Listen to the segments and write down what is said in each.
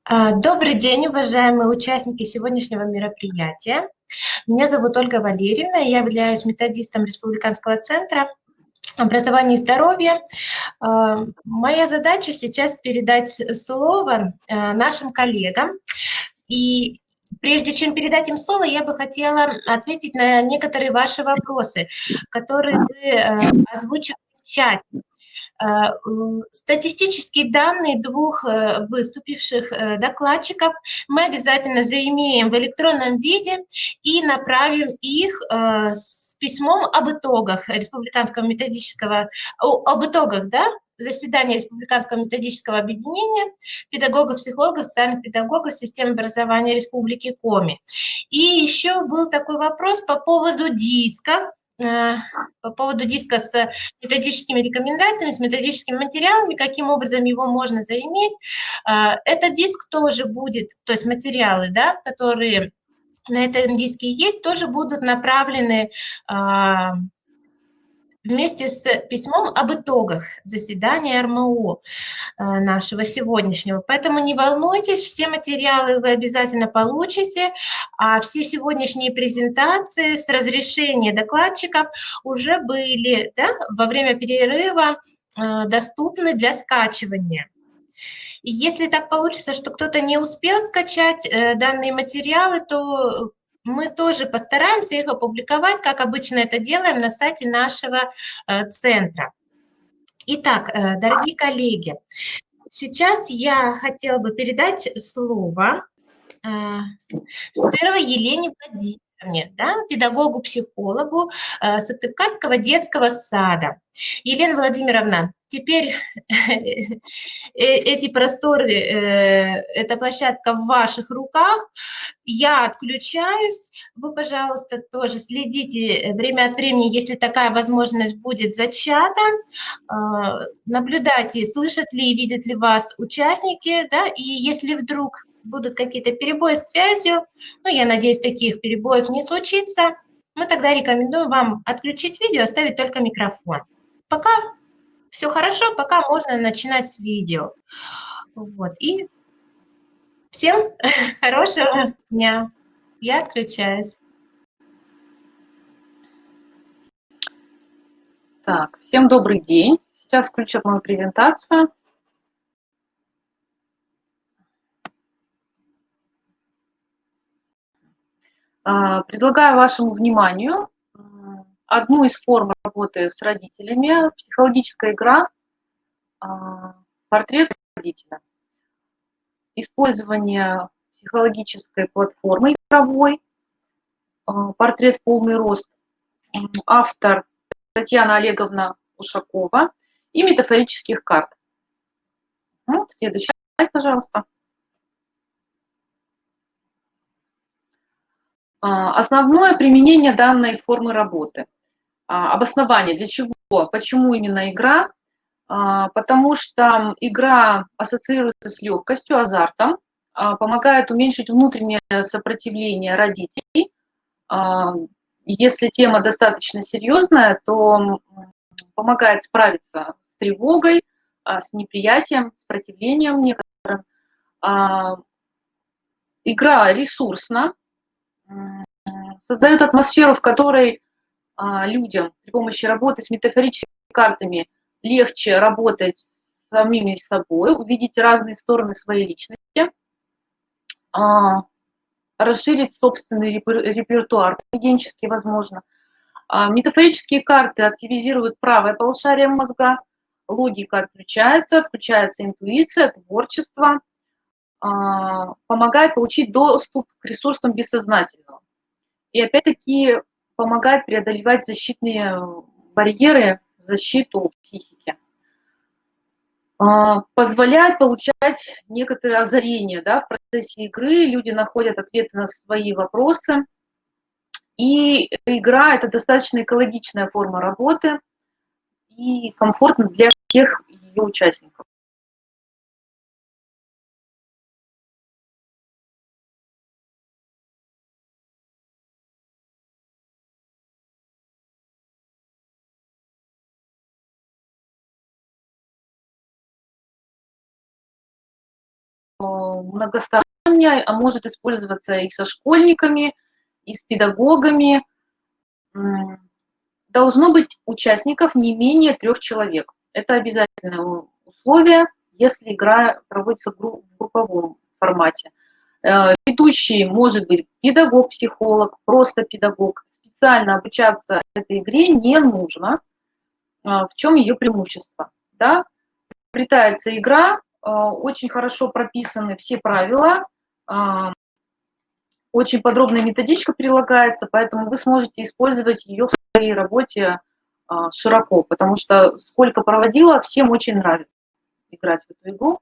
Добрый день, уважаемые участники сегодняшнего мероприятия. Меня зовут Ольга Валерьевна, я являюсь методистом Республиканского центра образования и здоровья. Моя задача сейчас передать слово нашим коллегам. И прежде чем передать им слово, я бы хотела ответить на некоторые ваши вопросы, которые вы озвучили в чате. Статистические данные двух выступивших докладчиков мы обязательно заимеем в электронном виде и направим их с письмом об итогах республиканского методического, об итогах, да, заседания Республиканского методического объединения педагогов, психологов, социальных педагогов системы образования Республики Коми. И еще был такой вопрос по поводу дисков, с методическими рекомендациями, с методическими материалами, каким образом его можно заиметь. Этот диск тоже будет, то есть материалы, да, которые на этом диске есть, тоже будут направлены вместе с письмом об итогах заседания РМО нашего сегодняшнего. Поэтому не волнуйтесь, все материалы вы обязательно получите, а все сегодняшние презентации с разрешения докладчиков уже были, да, во время перерыва доступны для скачивания. И если так получится, что кто-то не успел скачать данные материалы, то мы тоже постараемся их опубликовать, как обычно это делаем на сайте нашего центра. Итак, дорогие коллеги, сейчас я хотела бы передать слово Стыровой Елене Владимировне, да, педагогу-психологу Сыктывкарского детского сада. Елена Владимировна, теперь эти просторы, эта площадка в ваших руках. Я отключаюсь. Вы, пожалуйста, тоже следите время от времени, если такая возможность будет, за чатом. Наблюдайте, слышат ли и видят ли вас участники, да, и если вдруг будут какие-то перебои с связью, ну, я надеюсь, таких перебоев не случится, мы тогда рекомендуем вам отключить видео, оставить только микрофон. Пока все хорошо, пока можно начинать с видео. Вот. И всем хорошего дня. Я отключаюсь. Так, всем добрый день. Сейчас включат мою презентацию. Предлагаю вашему вниманию одну из форм работы с родителями, психологическая игра «Портрет родителя». Использование психологической платформы игровой «Портрет в полный рост». Автор Татьяна Олеговна Ушакова и метафорических карт. Следующий слайд, пожалуйста. Основное применение данной формы работы. Обоснование, для чего, почему именно игра? Потому что игра ассоциируется с легкостью, азартом, помогает уменьшить внутреннее сопротивление родителей. Если тема достаточно серьезная, то помогает справиться с тревогой, с неприятием, с противлением некоторым. Игра ресурсна, создает атмосферу, в которой людям при помощи работы с метафорическими картами легче работать с самими собой, увидеть разные стороны своей личности, расширить собственный репертуар поведенческий, возможно. Метафорические карты активизируют правое полушарие мозга, логика отключается, включается интуиция, творчество, помогает получить доступ к ресурсам бессознательного. И опять-таки помогает преодолевать защитные барьеры, защиту психики. Позволяет получать некоторые озарения, да, в процессе игры, люди находят ответы на свои вопросы. И игра – это достаточно экологичная форма работы и комфортна для всех ее участников. многосторонняя, а может использоваться и со школьниками, и с педагогами. Должно быть участников не менее 3 человек. Это обязательное условие, если игра проводится в групповом формате. Ведущий может быть педагог, психолог, просто педагог. Специально обучаться этой игре не нужно. В чем ее преимущество? Да? Приобретается игра, очень хорошо прописаны все правила, очень подробная методичка прилагается, поэтому вы сможете использовать ее в своей работе широко, потому что сколько проводила, всем очень нравится играть в эту игру.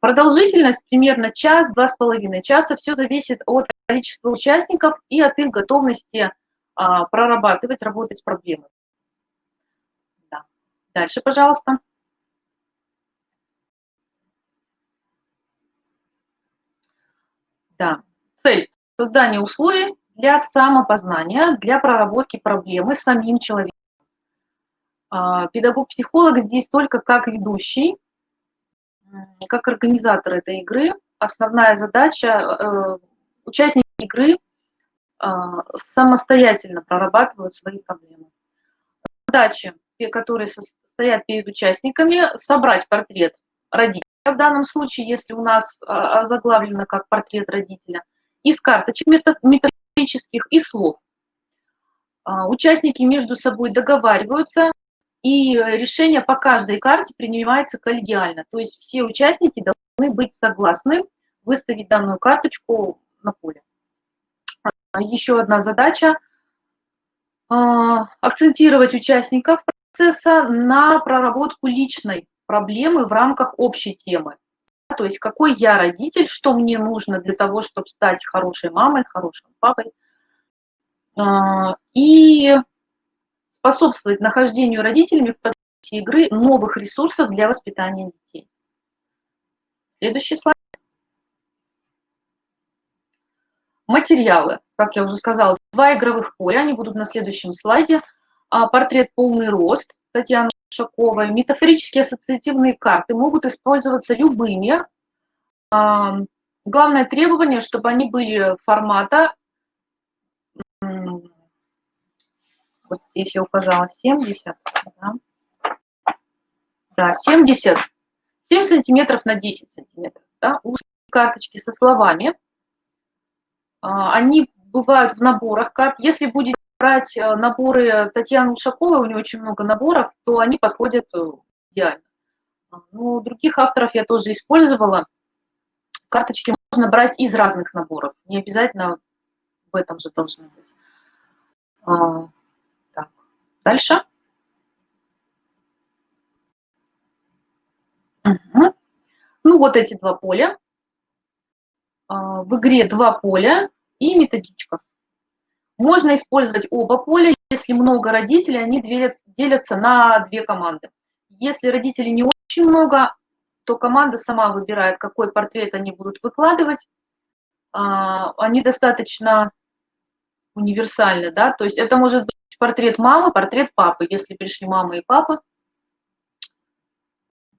Продолжительность примерно час, 2,5 часа. Все зависит от количества участников и от их готовности прорабатывать, работать с проблемой. Да. Дальше, пожалуйста. Да. Цель – создание условий для самопознания, для проработки проблемы с самим человеком. Педагог-психолог здесь только как ведущий, как организатор этой игры. Основная задача – участники игры самостоятельно прорабатывают свои проблемы. Задачи, которые стоят перед участниками, собрать портрет родителя, в данном случае, если у нас озаглавлено как портрет родителя, из карточек метафорических и слов. Участники между собой договариваются, и решение по каждой карте принимается коллегиально. То есть все участники должны быть согласны выставить данную карточку на поле. Еще одна задача – акцентировать участников процесса на проработку личной проблемы в рамках общей темы. То есть какой я родитель, что мне нужно для того, чтобы стать хорошей мамой, хорошим папой. И способствовать нахождению родителями в процессе игры новых ресурсов для воспитания детей. Следующий слайд. Материалы. Как я уже сказала, 2 игровых поля, они будут на следующем слайде. Портрет «Полный рост» Татьяны Ушаковой. Метафорические ассоциативные карты могут использоваться любыми. Главное требование, чтобы они были формата, вот здесь я указала 70, да, 70, 7 сантиметров на 10 сантиметров. Да, узкие карточки со словами. Они бывают в наборах карт. Если будете брать наборы Татьяны Ушаковой, у нее очень много наборов, то они подходят идеально. Но других авторов я тоже использовала. Карточки можно брать из разных наборов. Не обязательно в этом же должны быть. Так. Дальше. Угу. Ну, вот эти 2 поля. В игре 2 поля и методичка. Можно использовать оба поля. Если много родителей, они делятся на 2 команды. Если родителей не очень много, то команда сама выбирает, какой портрет они будут выкладывать. Они достаточно универсальны, да, то есть это может быть портрет мамы, портрет папы, если пришли мама и папа.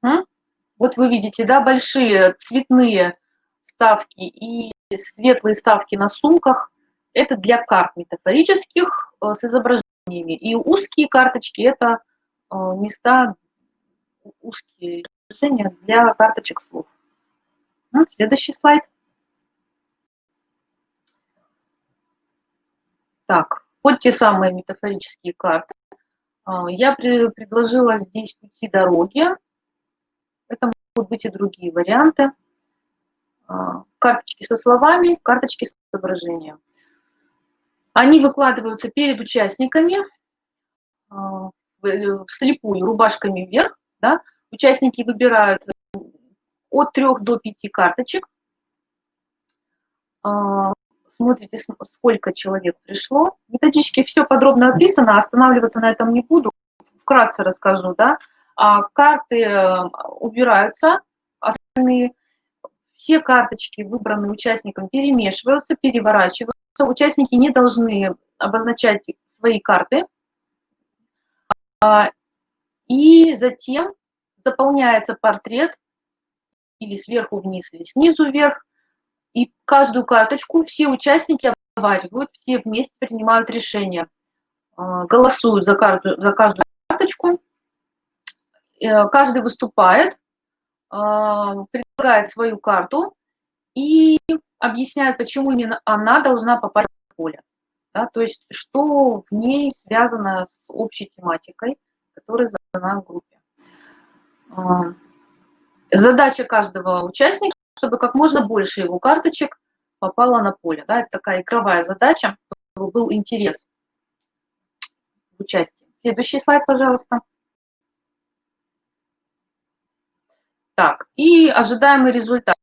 Вот вы видите, да, большие цветные вставки и светлые вставки на сумках. Это для карт метафорических с изображениями. И узкие карточки – это места, узкие изображения для карточек слов. Следующий слайд. Так, вот те самые метафорические карты. Я предложила здесь пути дороги. Это могут быть и другие варианты. Карточки со словами, карточки с изображением. Они выкладываются перед участниками вслепую, рубашками вверх. Да? Участники выбирают от 3 до 5 карточек. Смотрите, сколько человек пришло. В методичке все подробно описано, останавливаться на этом не буду. Вкратце расскажу. Да? Карты убираются, остальные. Все карточки, выбранные участником, перемешиваются, переворачиваются. Участники не должны обозначать свои карты. И затем заполняется портрет или сверху вниз, или снизу вверх. И каждую карточку все участники обговаривают, все вместе принимают решение, голосуют за каждую карточку. Каждый выступает, предлагает свою карту и объясняет, почему именно она должна попасть в поле. Да, то есть, что в ней связано с общей тематикой, которая задана в группе. Задача каждого участника, чтобы как можно больше его карточек попало на поле. Да, это такая игровая задача, чтобы был интерес в участии. Следующий слайд, пожалуйста. Так, и ожидаемый результат.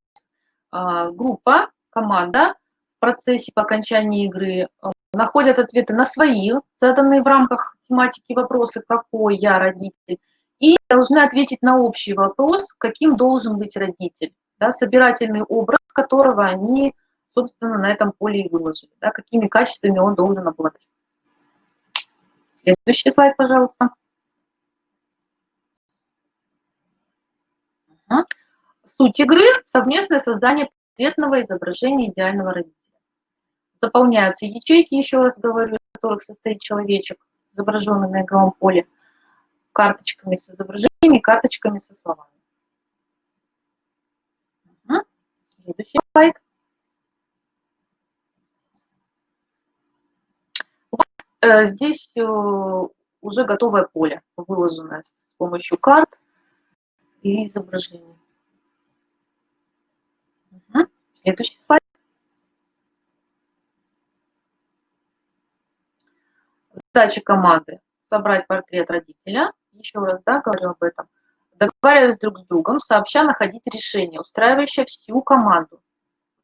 Группа, команда в процессе по окончании игры находят ответы на свои, заданные в рамках тематики вопросы, какой я родитель, и должны ответить на общий вопрос, каким должен быть родитель, да, собирательный образ которого они, собственно, на этом поле и выложили, да, какими качествами он должен обладать. Следующий слайд, пожалуйста. Суть игры – совместное создание портретного изображения идеального родителя. Заполняются ячейки, еще раз говорю, из которых состоит человечек, изображенный на игровом поле, карточками с изображениями, карточками со словами. Следующий слайд. Вот, здесь уже готовое поле, выложенное с помощью карт и изображений. Следующий слайд. Задача команды – собрать портрет родителя. Еще раз, да, говорю об этом. Договариваясь друг с другом, сообща находить решение, устраивающее всю команду.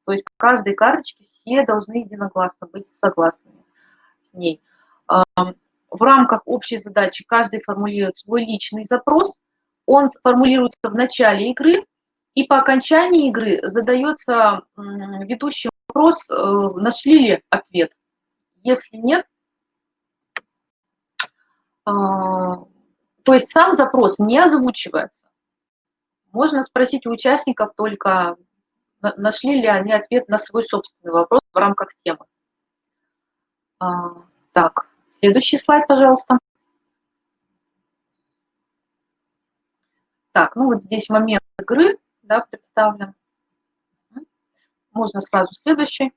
То есть по каждой карточке все должны единогласно быть согласными с ней. В рамках общей задачи каждый формулирует свой личный запрос. Он формулируется в начале игры, и по окончании игры задается ведущий вопрос, нашли ли ответ. Если нет, то есть сам запрос не озвучивается. Можно спросить у участников только, нашли ли они ответ на свой собственный вопрос в рамках темы. Так, следующий слайд, пожалуйста. Так, ну вот здесь момент игры, да, представлен. Можно сразу следующий.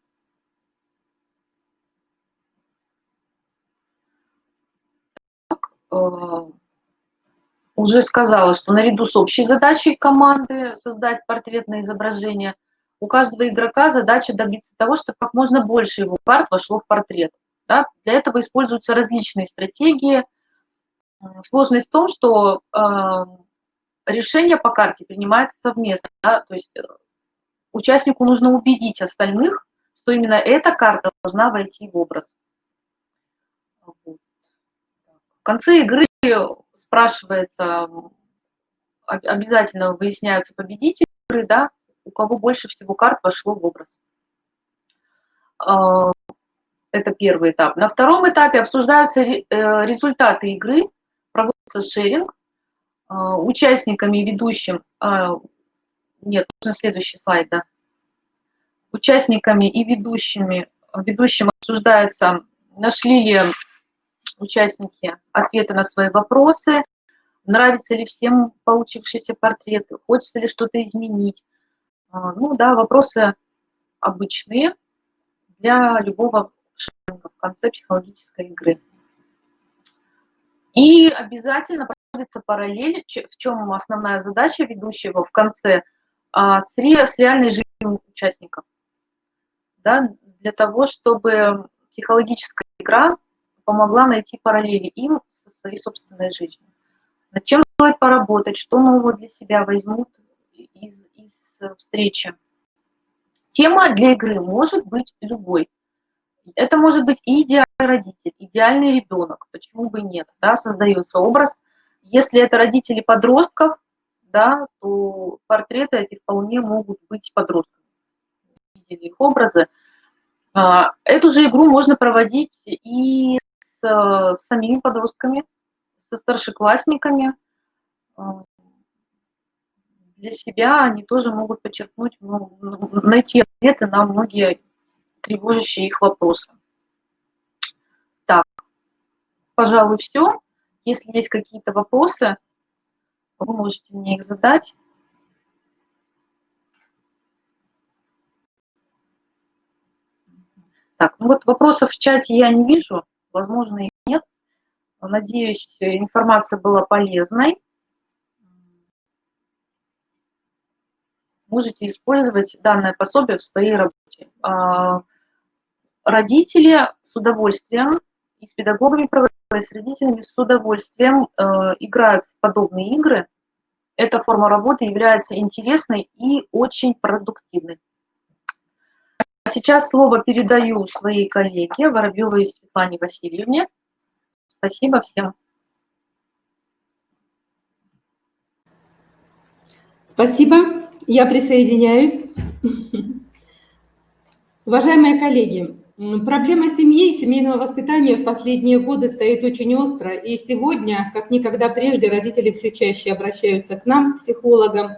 Уже сказала, что наряду с общей задачей команды создать портретное изображение, у каждого игрока задача добиться того, чтобы как можно больше его карт вошло в портрет. Да? Для этого используются различные стратегии. Сложность в том, что решение по карте принимается совместно. Да? То есть участнику нужно убедить остальных, что именно эта карта должна войти в образ. В конце игры спрашивается, обязательно выясняются победители игры, да, у кого больше всего карт вошло в образ. Это первый этап. На втором этапе обсуждаются результаты игры, проводится шеринг участниками и ведущим. Нет, нужно следующий слайд, да. Участниками и ведущим обсуждается, нашли ли участники ответы на свои вопросы, нравится ли всем получившийся портрет, хочется ли что-то изменить. Ну да, вопросы обычные для любого шеринга в конце психологической игры. И обязательно проводится параллель, в чем основная задача ведущего в конце, с реальной жизнью участников. Да, для того, чтобы психологическая игра помогла найти параллели им со своей собственной жизнью. Над чем стоит поработать, что нового для себя возьмут из встречи. Тема для игры может быть любой. Это может быть и идеальный родитель, идеальный ребенок, почему бы нет, да, создается образ. Если это родители подростков, да, то портреты эти вполне могут быть подростками. Видели их образы. Эту же игру можно проводить и с самими подростками, со старшеклассниками. для себя они тоже могут подчеркнуть, найти ответы на многие тревожащие их вопросы. Так, пожалуй, все. Если есть какие-то вопросы, вы можете мне их задать. Так, ну вот вопросов в чате я не вижу, возможно, их нет. Надеюсь, информация была полезной. Можете использовать данное пособие в своей работе. Родители с удовольствием, и с педагогами и с родителями с удовольствием играют в подобные игры. Эта форма работы является интересной и очень продуктивной. А сейчас слово передаю своей коллеге Воробьевой Светлане Васильевне. Спасибо всем. Спасибо, я присоединяюсь. Уважаемые коллеги, проблема семьи и семейного воспитания в последние годы стоит очень остро, и сегодня, как никогда прежде, родители все чаще обращаются к нам, психологам,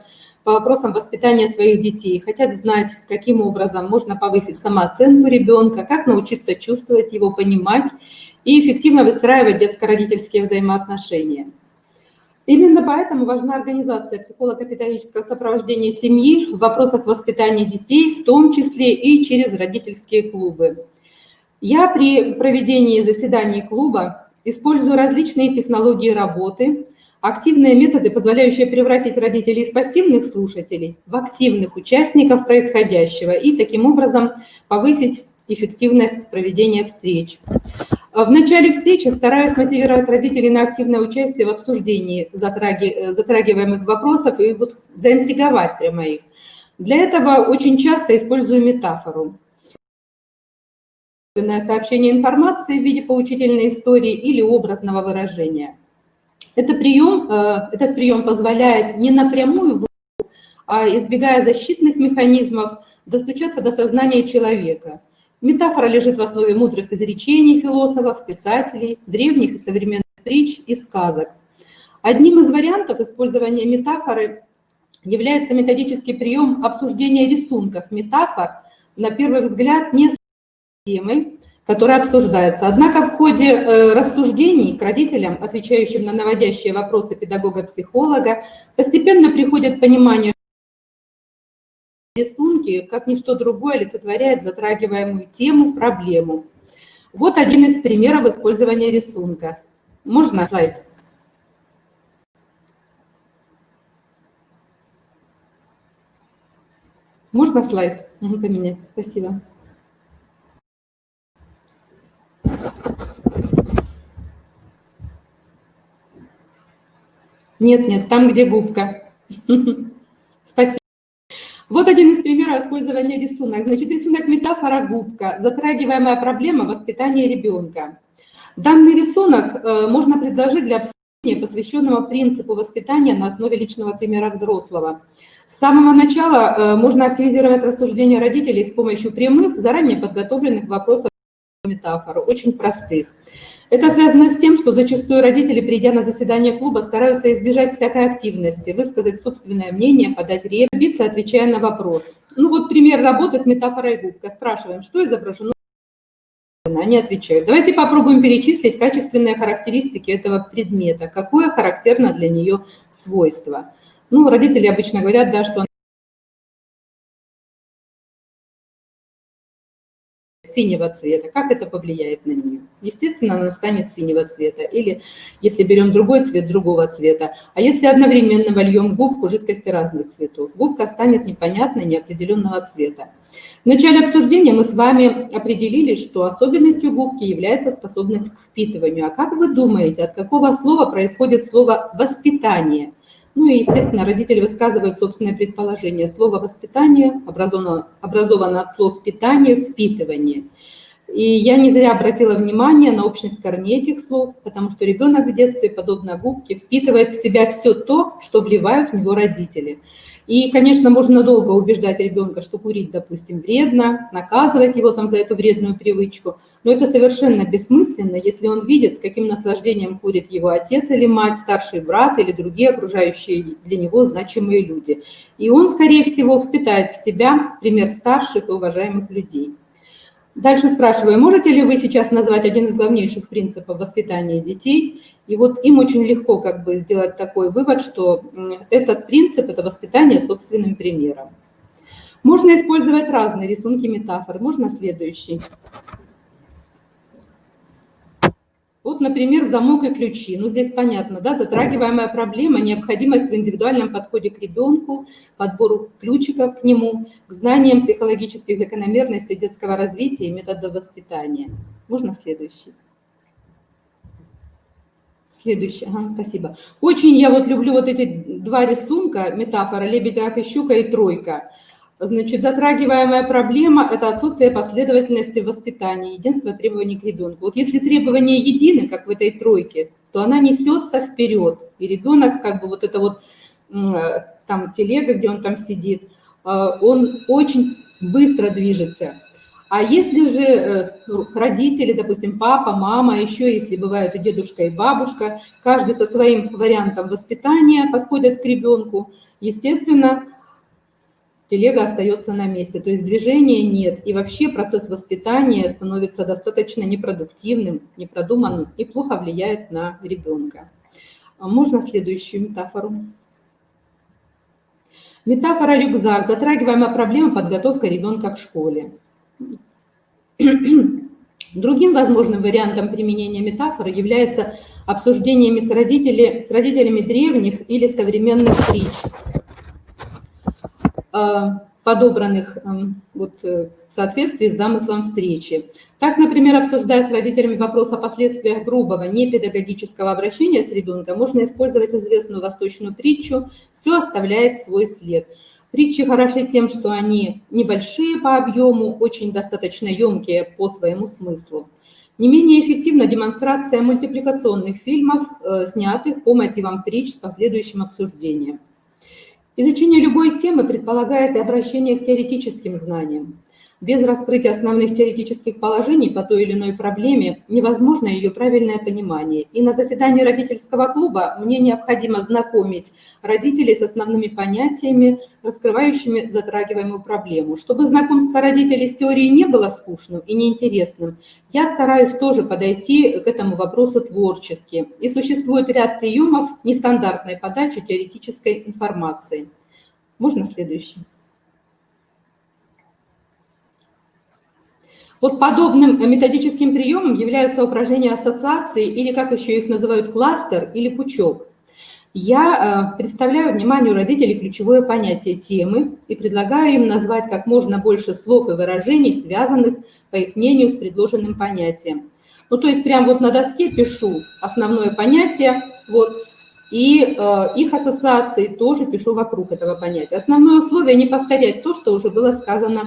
по вопросам воспитания своих детей, хотят знать, каким образом можно повысить самооценку ребенка, как научиться чувствовать его, понимать и эффективно выстраивать детско-родительские взаимоотношения. Именно поэтому важна организация психолого-педагогического сопровождения семьи в вопросах воспитания детей, в том числе и через родительские клубы. Я при проведении заседаний клуба использую различные технологии работы, активные методы, позволяющие превратить родителей из пассивных слушателей в активных участников происходящего и таким образом повысить эффективность проведения встреч. В начале встречи стараюсь мотивировать родителей на активное участие в обсуждении затрагиваемых вопросов и вот заинтриговать прямо их. Для этого очень часто использую метафору. Сообщение информации в виде поучительной истории или образного выражения. Этот прием позволяет не напрямую, а избегая защитных механизмов, достучаться до сознания человека. Метафора лежит в основе мудрых изречений философов, писателей, древних и современных притч и сказок. Одним из вариантов использования метафоры является методический прием обсуждения рисунков метафор, на первый взгляд, не с темой, которая обсуждается. Однако в ходе рассуждений к родителям, отвечающим на наводящие вопросы педагога-психолога, постепенно приходит понимание, рисунки, как ничто другое, олицетворяет затрагиваемую тему, проблему. Вот один из примеров использования рисунка. Можно слайд? Можно слайд? Могу поменять. Спасибо. Нет, там, где губка. Спасибо. Вот один из примеров использования рисунка. Значит, рисунок метафора губка, затрагиваемая проблема воспитания ребенка. Данный рисунок можно предложить для обсуждения, посвященного принципу воспитания на основе личного примера взрослого. С самого начала можно активизировать рассуждения родителей с помощью прямых, заранее подготовленных вопросов метафору, очень простых. Это связано с тем, что зачастую родители, придя на заседание клуба, стараются избежать всякой активности, высказать собственное мнение, подать речь, добиться, отвечая на вопрос. Ну вот пример работы с метафорой губка. Спрашиваем, что изображено? Они отвечают. Давайте попробуем перечислить качественные характеристики этого предмета. Какое характерно для нее свойство? Ну, родители обычно говорят, да, что синего цвета, как это повлияет на нее? Естественно, она станет синего цвета. Или если берем другой цвет, другого цвета. А если одновременно вольем в губку жидкости разных цветов, губка станет непонятной, неопределенного цвета. В начале обсуждения мы с вами определили, что особенностью губки является способность к впитыванию. А как вы думаете, от какого слова происходит слово «воспитание»? Ну и, естественно, родители высказывают собственное предположение. Слово «воспитание» образовано от слов «питание», «впитывание». И я не зря обратила внимание на общность корней этих слов, потому что ребенок в детстве, подобно губке, впитывает в себя все то, что вливают в него родители. И, конечно, можно долго убеждать ребенка, что курить, допустим, вредно, наказывать его там за эту вредную привычку, но это совершенно бессмысленно, если он видит, с каким наслаждением курит его отец или мать, старший брат или другие окружающие для него значимые люди. И он, скорее всего, впитает в себя пример старших и уважаемых людей. Дальше спрашиваю, можете ли вы сейчас назвать один из главнейших принципов воспитания детей? И вот им очень легко как бы сделать такой вывод, что этот принцип – это воспитание собственным примером. Можно использовать разные рисунки, метафоры. Можно следующий. Вот, например, замок и ключи. Ну, здесь понятно, да, затрагиваемая проблема, необходимость в индивидуальном подходе к ребенку, подбору ключиков к нему, к знаниям психологических закономерностей детского развития и методов воспитания. Можно следующий? Следующий, ага, спасибо. Очень я вот люблю вот эти два рисунка, метафора «Лебедь, рак и щука» и «Тройка». Значит, затрагиваемая проблема – это отсутствие последовательности в воспитании, единство требований к ребенку. Вот если требования едины, как в этой тройке, то она несется вперед, и ребенок, как бы вот это вот там телега, где он там сидит, он очень быстро движется. А если же родители, допустим, папа, мама, еще если бывают и дедушка, и бабушка, каждый со своим вариантом воспитания подходят к ребенку, естественно, телега остается на месте, то есть движения нет. И вообще процесс воспитания становится достаточно непродуктивным, непродуманным и плохо влияет на ребенка. Можно следующую метафору? Метафора «Рюкзак». Затрагиваемая проблема подготовка ребенка к школе. Другим возможным вариантом применения метафоры является обсуждениями с родителями древних или современных притч, подобранных вот, в соответствии с замыслом встречи. Так, например, обсуждая с родителями вопрос о последствиях грубого, непедагогического обращения с ребенком, можно использовать известную восточную притчу «Все оставляет свой след». Притчи хороши тем, что они небольшие по объему, очень достаточно емкие по своему смыслу. Не менее эффективна демонстрация мультипликационных фильмов, снятых по мотивам притч с последующим обсуждением. Изучение любой темы предполагает и обращение к теоретическим знаниям. Без раскрытия основных теоретических положений по той или иной проблеме невозможно ее правильное понимание. И на заседании родительского клуба мне необходимо знакомить родителей с основными понятиями, раскрывающими затрагиваемую проблему. Чтобы знакомство родителей с теорией не было скучным и неинтересным, я стараюсь тоже подойти к этому вопросу творчески. И существует ряд приемов нестандартной подачи теоретической информации. Можно следующий? Вот подобным методическим приемом являются упражнения ассоциации, или, как еще их называют, кластер или пучок. Я представляю вниманию родителей ключевое понятие темы и предлагаю им назвать как можно больше слов и выражений, связанных, по их мнению, с предложенным понятием. Ну, то есть прямо вот на доске пишу основное понятие, вот, и их ассоциации тоже пишу вокруг этого понятия. Основное условие – не повторять то, что уже было сказано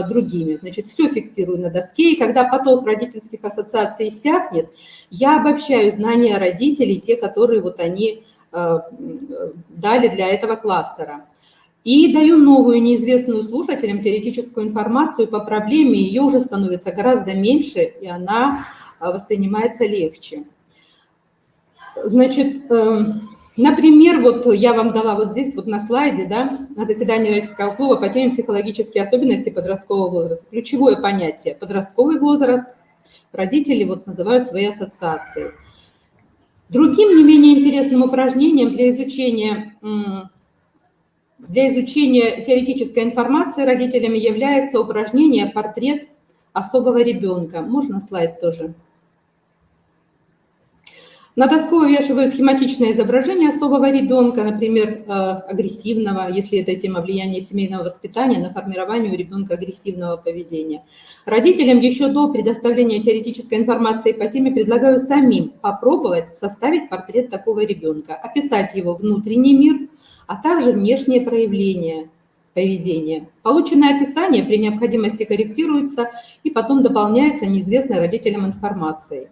другими. Значит, все фиксирую на доске, и когда поток родительских ассоциаций иссякнет, я обобщаю знания родителей, те, которые вот они дали для этого кластера. И даю новую, неизвестную слушателям теоретическую информацию по проблеме, ее уже становится гораздо меньше, и она воспринимается легче. Значит, например, вот я вам дала вот здесь, вот на слайде, да, на заседании родительского клуба по теме психологические особенности подросткового возраста. Ключевое понятие – подростковый возраст. Родители вот называют свои ассоциации. Другим не менее интересным упражнением для изучения теоретической информации родителями является упражнение «Портрет особого ребенка». Можно слайд тоже? На доску вывешиваю схематичное изображение особого ребенка, например, агрессивного, если это тема влияния семейного воспитания на формирование у ребенка агрессивного поведения. Родителям еще до предоставления теоретической информации по теме предлагаю самим попробовать составить портрет такого ребенка, описать его внутренний мир, а также внешние проявления поведения. Полученное описание при необходимости корректируется и потом дополняется неизвестной родителям информацией.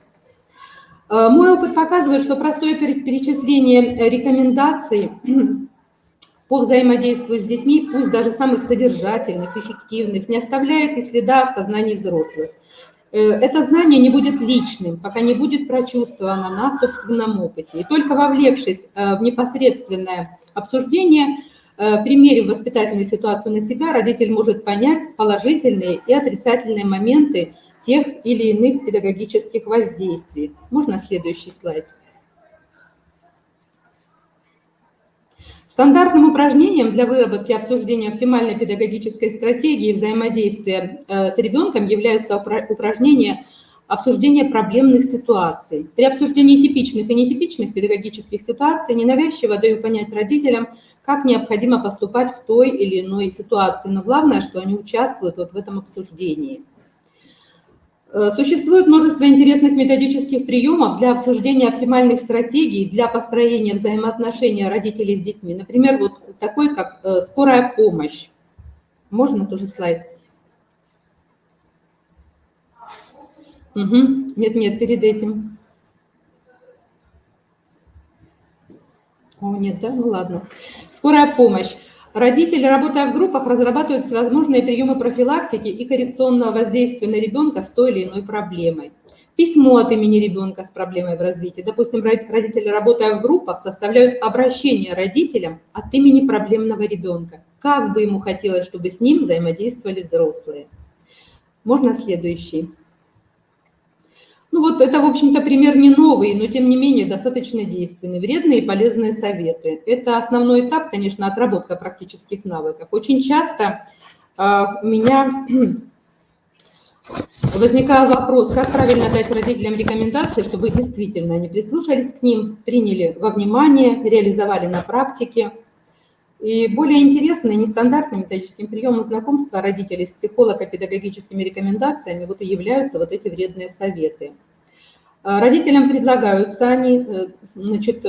Мой опыт показывает, что простое перечисление рекомендаций по взаимодействию с детьми, пусть даже самых содержательных, эффективных, не оставляет и следа в сознании взрослых. Это знание не будет личным, пока не будет прочувствовано на собственном опыте. И только вовлекшись в непосредственное обсуждение, примерив воспитательную ситуацию на себя, родитель может понять положительные и отрицательные моменты тех или иных педагогических воздействий. Можно следующий слайд? Стандартным упражнением для выработки и обсуждения оптимальной педагогической стратегии взаимодействия с ребенком являются упражнения обсуждения проблемных ситуаций. При обсуждении типичных и нетипичных педагогических ситуаций ненавязчиво даю понять родителям, как необходимо поступать в той или иной ситуации, но главное, что они участвуют вот в этом обсуждении. Существует множество интересных методических приемов для обсуждения оптимальных стратегий для построения взаимоотношений родителей с детьми. Например, вот такой, как скорая помощь. Можно тоже слайд? Нет, перед этим. О, нет, да? Ну ладно. Скорая помощь. Родители, работая в группах, разрабатывают всевозможные приемы профилактики и коррекционного воздействия на ребенка с той или иной проблемой. Письмо от имени ребенка с проблемой в развитии. Допустим, родители, работая в группах, составляют обращение родителям от имени проблемного ребенка. Как бы ему хотелось, чтобы с ним взаимодействовали взрослые. Можно следующий? Ну вот это, в общем-то, пример не новый, но тем не менее достаточно действенный. Вредные и полезные советы. Это основной этап, конечно, отработка практических навыков. Очень часто у меня возникал вопрос, как правильно дать родителям рекомендации, чтобы действительно они прислушались к ним, приняли во внимание, реализовали на практике. И более интересным и нестандартным методическим приемом знакомства родителей с психолого-педагогическими рекомендациями вот и являются вот эти вредные советы. Родителям предлагаются они, значит,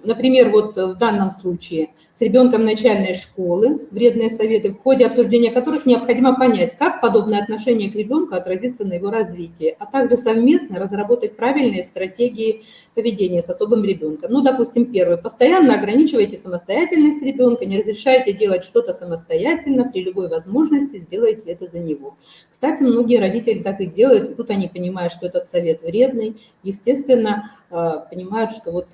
например, вот в данном случае с ребенком начальной школы вредные советы, в ходе обсуждения которых необходимо понять, как подобное отношение к ребенку отразится на его развитии, а также совместно разработать правильные стратегии поведения с особым ребенком. Ну, допустим, первый. Постоянно ограничивайте самостоятельность ребенка, не разрешайте делать что-то самостоятельно, при любой возможности сделайте это за него. Кстати, многие родители так и делают, и тут они понимают, что этот совет вредный, естественно, понимают, что вот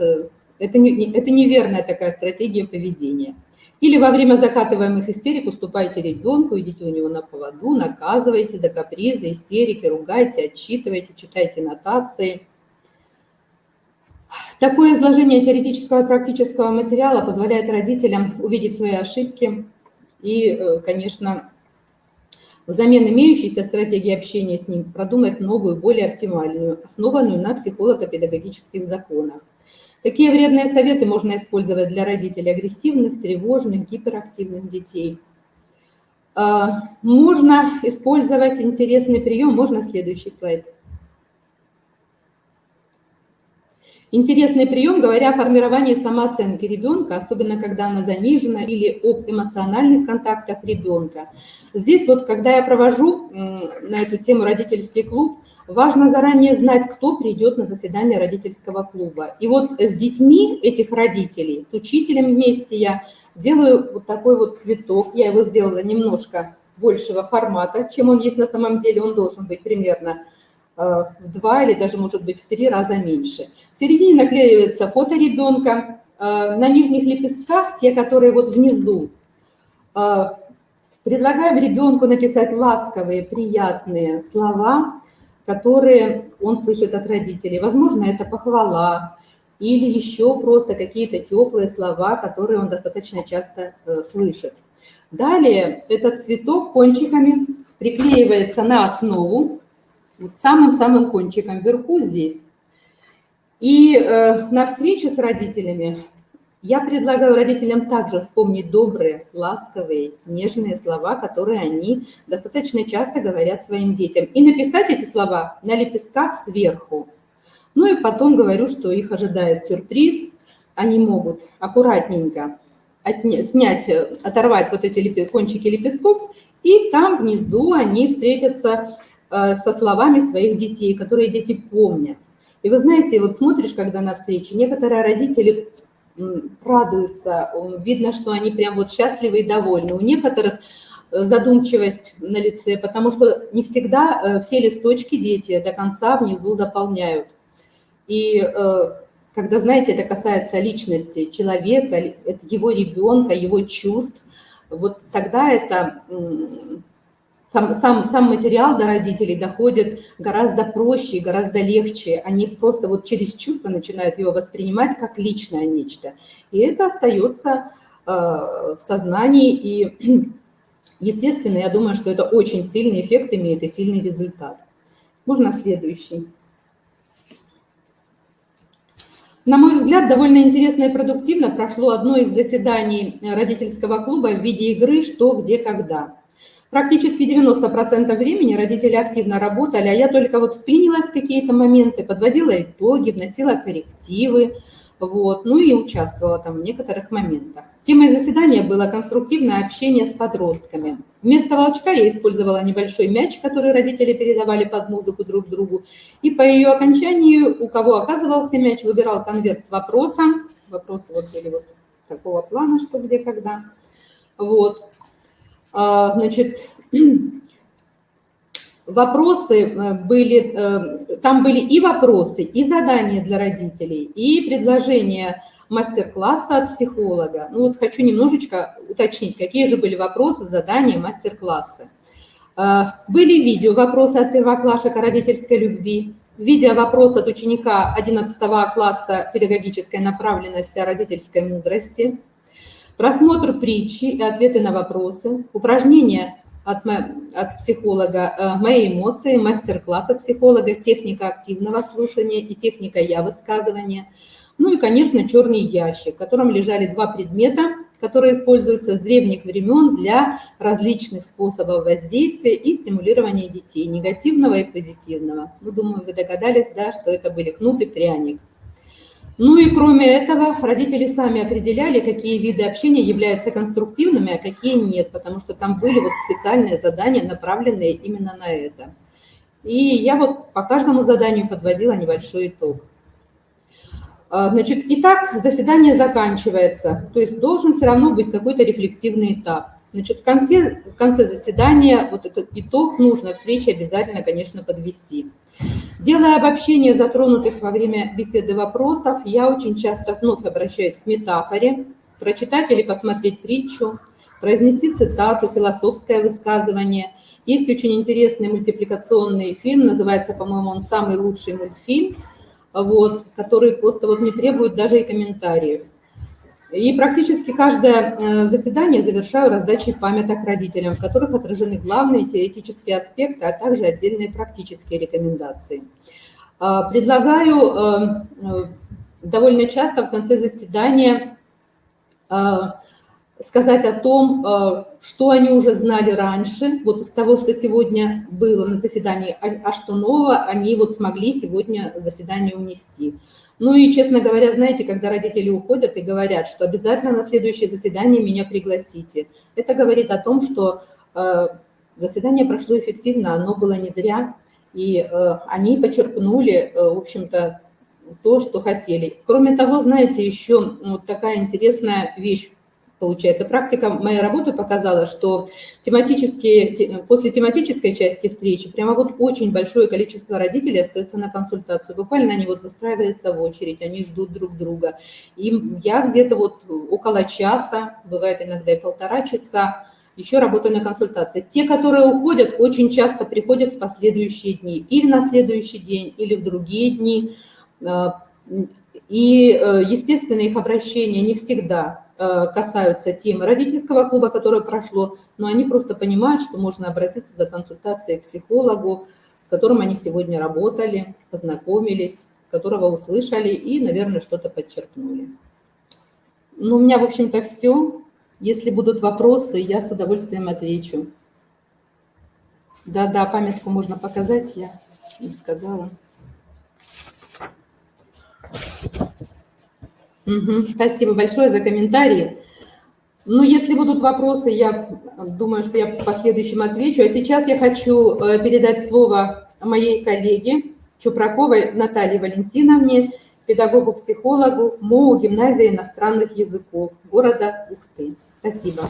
это неверная такая стратегия поведения. Или во время закатываемых истерик уступайте ребенку, идите у него на поводу, наказывайте за капризы, истерики, ругайте, отчитывайте, читайте нотации. Такое изложение теоретического и практического материала позволяет родителям увидеть свои ошибки и, конечно, взамен имеющейся стратегии общения с ним продумать новую, более оптимальную, основанную на психолого-педагогических законах. Такие вредные советы можно использовать для родителей агрессивных, тревожных, гиперактивных детей. Можно использовать интересный прием. Можно следующий слайд? Интересный прием, говоря о формировании самооценки ребенка, особенно когда она занижена, или об эмоциональных контактах ребенка. Здесь вот, когда я провожу на эту тему родительский клуб, важно заранее знать, кто придет на заседание родительского клуба. И вот с детьми этих родителей, с учителем вместе я делаю вот такой вот цветок. Я его сделала немножко большего формата, чем он есть на самом деле. Он должен быть примерно в 2 или даже, может быть, в 3 раза меньше. В середине наклеивается фото ребенка. На нижних лепестках, те, которые вот внизу, предлагаем ребенку написать ласковые, приятные слова, которые он слышит от родителей. Возможно, это похвала или еще просто какие-то теплые слова, которые он достаточно часто слышит. Далее этот цветок кончиками приклеивается на основу, вот самым-самым кончиком вверху здесь. И на встрече с родителями я предлагаю родителям также вспомнить добрые, ласковые, нежные слова, которые они достаточно часто говорят своим детям. И написать эти слова на лепестках сверху. Ну и потом говорю, что их ожидает сюрприз. Они могут аккуратненько снять, оторвать вот эти кончики лепестков, и там внизу они встретятся со словами своих детей, которые дети помнят. И вы знаете, вот смотришь, когда на встрече, некоторые родители радуются, видно, что они прям вот счастливы и довольны. У некоторых задумчивость на лице, потому что не всегда все листочки дети до конца внизу заполняют. И когда, знаете, это касается личности человека, это его ребенка, его чувств, вот тогда это сам материал до родителей доходит гораздо проще и гораздо легче. Они просто вот через чувства начинают его воспринимать как личное нечто. И это остается в сознании. И, естественно, я думаю, что это очень сильный эффект имеет и сильный результат. Можно следующий. На мой взгляд, довольно интересно и продуктивно прошло одно из заседаний родительского клуба в виде игры «Что, где, когда». Практически 90% времени родители активно работали, а я только вот вклинилась в какие-то моменты, подводила итоги, вносила коррективы, вот, ну и участвовала там в некоторых моментах. Темой заседания было конструктивное общение с подростками. Вместо волчка я использовала небольшой мяч, который родители передавали под музыку друг другу, и по ее окончании, у кого оказывался мяч, выбирал конверт с вопросом. Вопросы вот были вот такого плана, что, где, когда. Вот. Значит, вопросы были, там были и вопросы, и задания для родителей, и предложения мастер-класса от психолога. Ну вот хочу немножечко уточнить, какие же были вопросы, задания, мастер-классы. Были видео вопросы от первоклашек о родительской любви, видео вопрос от ученика 11 класса педагогической направленности о родительской мудрости, просмотр притчи и ответы на вопросы, упражнения от психолога «Мои эмоции», мастер-класс от психолога «Техника активного слушания» и «Техника я-высказывания». Ну и, конечно, черный ящик, в котором лежали два предмета, которые используются с древних времен для различных способов воздействия и стимулирования детей, негативного и позитивного. Ну, думаю, вы догадались, да, что это были кнут и пряник. Ну и кроме этого, родители сами определяли, какие виды общения являются конструктивными, а какие нет, потому что там были вот специальные задания, направленные именно на это. И я вот по каждому заданию подводила небольшой итог. Значит, итак, заседание заканчивается, то есть должен все равно быть какой-то рефлексивный этап. Значит, в конце заседания вот этот итог нужно встрече обязательно, конечно, подвести. Делая обобщение затронутых во время беседы вопросов, я очень часто вновь обращаюсь к метафоре, прочитать или посмотреть притчу, произнести цитату, философское высказывание. Есть очень интересный мультипликационный фильм, называется, по-моему, он «Самый лучший мультфильм», вот, который просто вот не требует даже и комментариев. И практически каждое заседание завершаю раздачей памяток родителям, в которых отражены главные теоретические аспекты, а также отдельные практические рекомендации. Предлагаю довольно часто в конце заседания сказать о том, что они уже знали раньше, вот из того, что сегодня было на заседании, а что нового они вот смогли сегодня в заседание унести. Ну и, честно говоря, знаете, когда родители уходят и говорят, что обязательно на следующее заседание меня пригласите, это говорит о том, что заседание прошло эффективно, оно было не зря, и они почерпнули, в общем-то, то, что хотели. Кроме того, знаете, еще вот такая интересная вещь. Получается, практика моей работы показала, что после тематической части встречи прямо вот очень большое количество родителей остается на консультацию. Буквально они вот выстраиваются в очередь, они ждут друг друга. И я где-то вот около часа, бывает иногда и 1,5 часа, еще работаю на консультации. Те, которые уходят, очень часто приходят в последующие дни, или на следующий день, или в другие дни. И, естественно, их обращения не всегда касаются темы родительского клуба, которое прошло, но они просто понимают, что можно обратиться за консультацией к психологу, с которым они сегодня работали, познакомились, которого услышали и, наверное, что-то подчеркнули. Ну, у меня, в общем-то, все. Если будут вопросы, я с удовольствием отвечу. Да, памятку можно показать, я не сказала. Спасибо большое за комментарии. Ну, если будут вопросы, я думаю, что я в последующем отвечу. А сейчас я хочу передать слово моей коллеге Чупраковой Наталье Валентиновне педагогу-психологу МОУ гимназии иностранных языков города Ухты. Спасибо.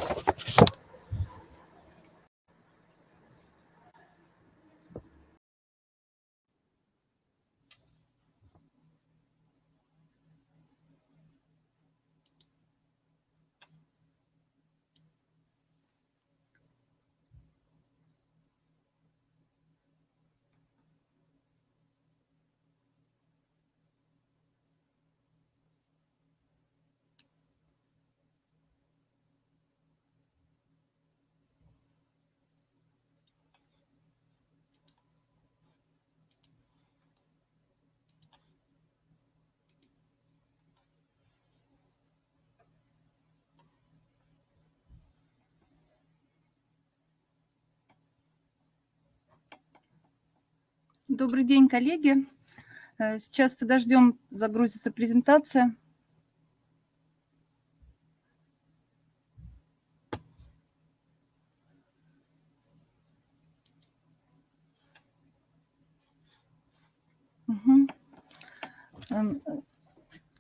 Добрый день, коллеги. Сейчас подождем, загрузится презентация. Угу.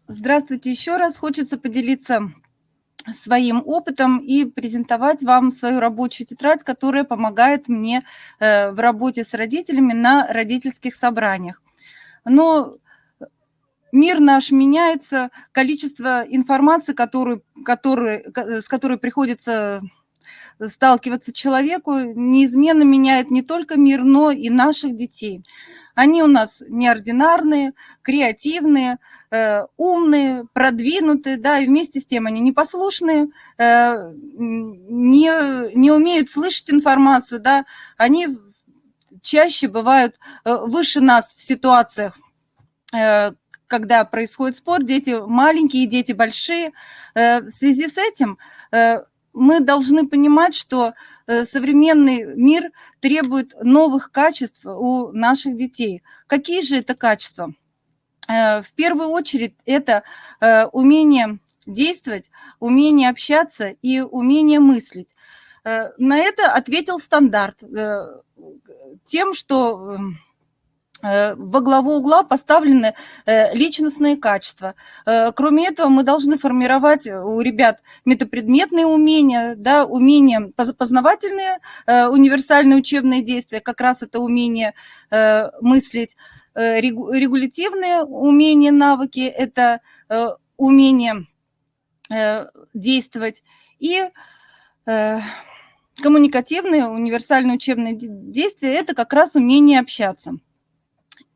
Здравствуйте еще раз. Хочется поделиться своим опытом и презентовать вам свою рабочую тетрадь, которая помогает мне в работе с родителями на родительских собраниях. Но мир наш меняется, количество информации, с которой приходится сталкиваться человеку, неизменно меняет не только мир, но и наших детей. Они у нас неординарные, креативные, умные, продвинутые, да, и вместе с тем они непослушные, не умеют слышать информацию, да, они чаще бывают выше нас в ситуациях, когда происходит спор, дети маленькие, дети большие. В связи с этим мы должны понимать, что современный мир требует новых качеств у наших детей. Какие же это качества? В первую очередь это умение действовать, умение общаться и умение мыслить. На это ответил стандарт тем, что во главу угла поставлены личностные качества. Кроме этого, мы должны формировать у ребят метапредметные умения, да, умения познавательные, универсальные учебные действия, как раз это умение мыслить, регулятивные умения, навыки, это умение действовать, и коммуникативные, универсальные учебные действия, это как раз умение общаться.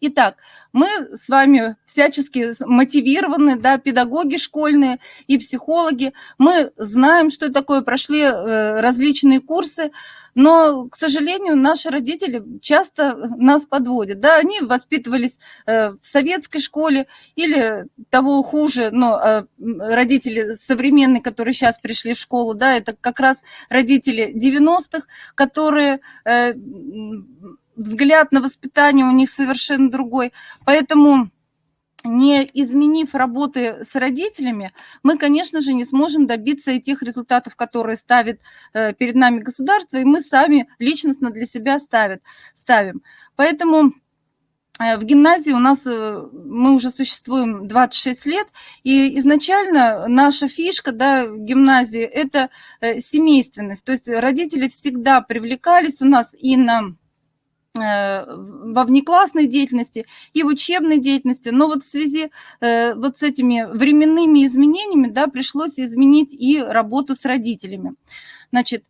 Итак, мы с вами всячески мотивированы, да, педагоги школьные и психологи. Мы знаем, что такое, прошли различные курсы, но, к сожалению, наши родители часто нас подводят. Да, они воспитывались в советской школе или того хуже, но родители современные, которые сейчас пришли в школу, да, это как раз родители 90-х, которые... взгляд на воспитание у них совершенно другой. Поэтому, не изменив работы с родителями, мы, конечно же, не сможем добиться и тех результатов, которые ставит перед нами государство, и мы сами личностно для себя ставим. Поэтому в гимназии у нас, мы уже существуем 26 лет, и изначально наша фишка, да, гимназии – это семейственность. То есть родители всегда привлекались у нас и во внеклассной деятельности и в учебной деятельности, но вот в связи вот с этими временными изменениями, да, пришлось изменить и работу с родителями. Значит,